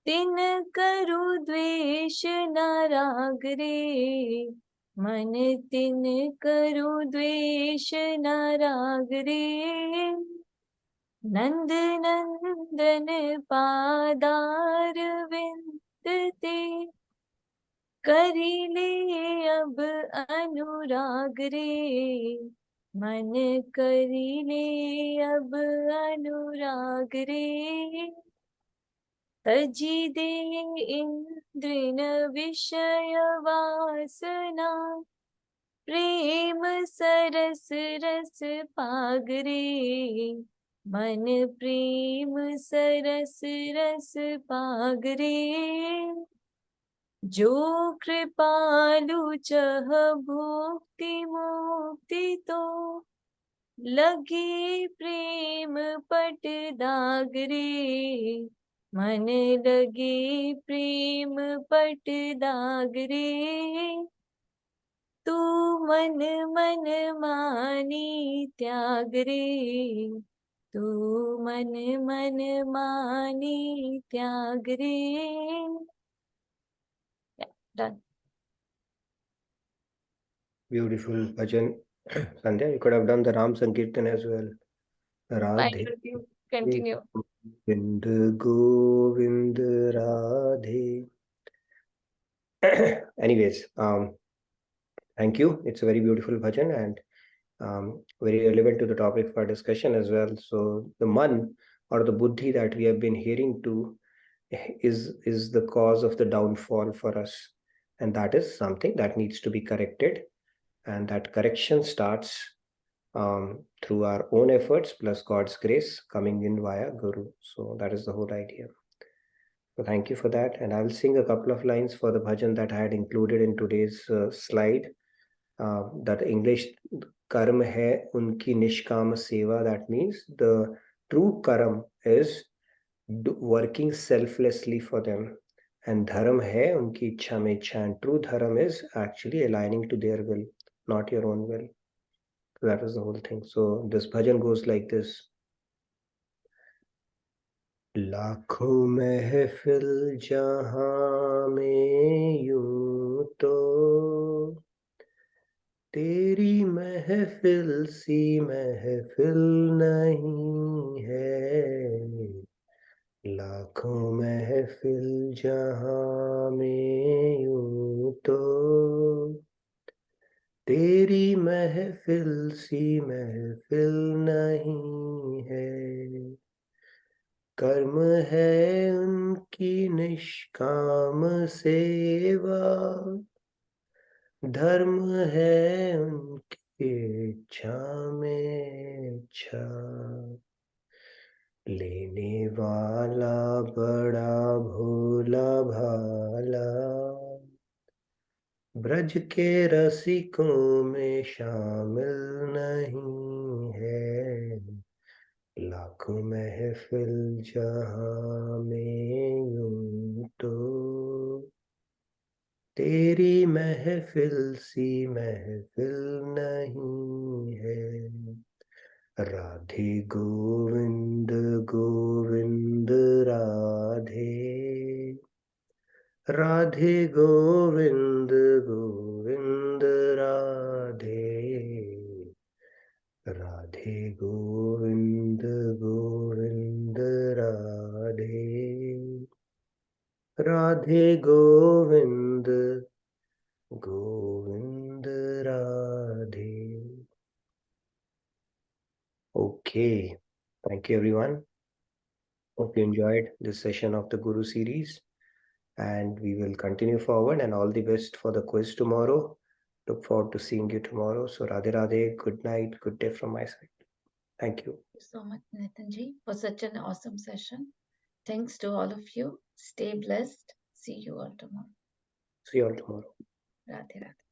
Speaker 5: तिन करु द्वेष न राग रे, मन तिन करु द्वेष न राग रे, नंद नंदन पादार विंद ते, करिले अब अनुराग रे, मन करिले अब अनुराग रे, तजी दे इंद्रिन विषय वासना, प्रेम सरस रस पागरे, मन प्रेम सरस रस पागरे, जो कृपालु चह भुक्ति मुक्ति तो, लगे प्रेम पट दागरे, मन लगे प्रेम पट दागरे, तू मन मन मानी त्याग रे, तू मन मन मानी त्याग रे. Yeah, done.
Speaker 3: Beautiful bhajan. Sandhya, you could have done the Ram Sankirtan as well.
Speaker 5: Why
Speaker 3: Radhe.
Speaker 5: don't you continue?
Speaker 3: Govind Govind Radhe. Anyways, thank you. It's a very beautiful bhajan and very relevant to the topic for discussion as well. So the man or the buddhi that we have been hearing to is the cause of the downfall for us, and that is something that needs to be corrected, and that correction starts through our own efforts plus God's grace coming in via Guru. So that is the whole idea. So thank you for that, and I'll sing a couple of lines for the bhajan that I had included in today's slide. That English karma hai unki nishkama seva, that means the true karma is working selflessly for them, and dharam hai unki ichha mein ichha, and true dharam is actually aligning to their will, not your own will. So that is the whole thing. So this bhajan goes like this. लाखों महफिल जहां में यूं तो तेरी महफिल सी महफिल नहीं है, लाखों महफिल जहां में यूं तो तेरी महफिल सी महफिल नहीं है, कर्म है उनकी निष्काम सेवा, धर्म है उनकी इच्छा में इच्छा, लेने वाला बड़ा भोला भाला, ब्रज के रसिकों में शामिल नहीं है, लाखों महफिल जहां में यूं तो तेरी महफिल सी महफिल नहीं है, Radhe Govind Govind Radhe, Radhe Govind Govind Radhe, Radhe Govind Govind Radhe, Radhe Govind Govind Radhe. Okay, thank you everyone. Hope you enjoyed this session of the Guru series, and we will continue forward, and all the best for the quiz tomorrow. Look forward to seeing you tomorrow. So Radhe Radhe, good night, good day from my side. Thank you.
Speaker 2: Thank you so much, Nitinji, for such an awesome session. Thanks to all of you. Stay blessed. See you all tomorrow.
Speaker 3: See you all tomorrow.
Speaker 2: Radhe Radhe.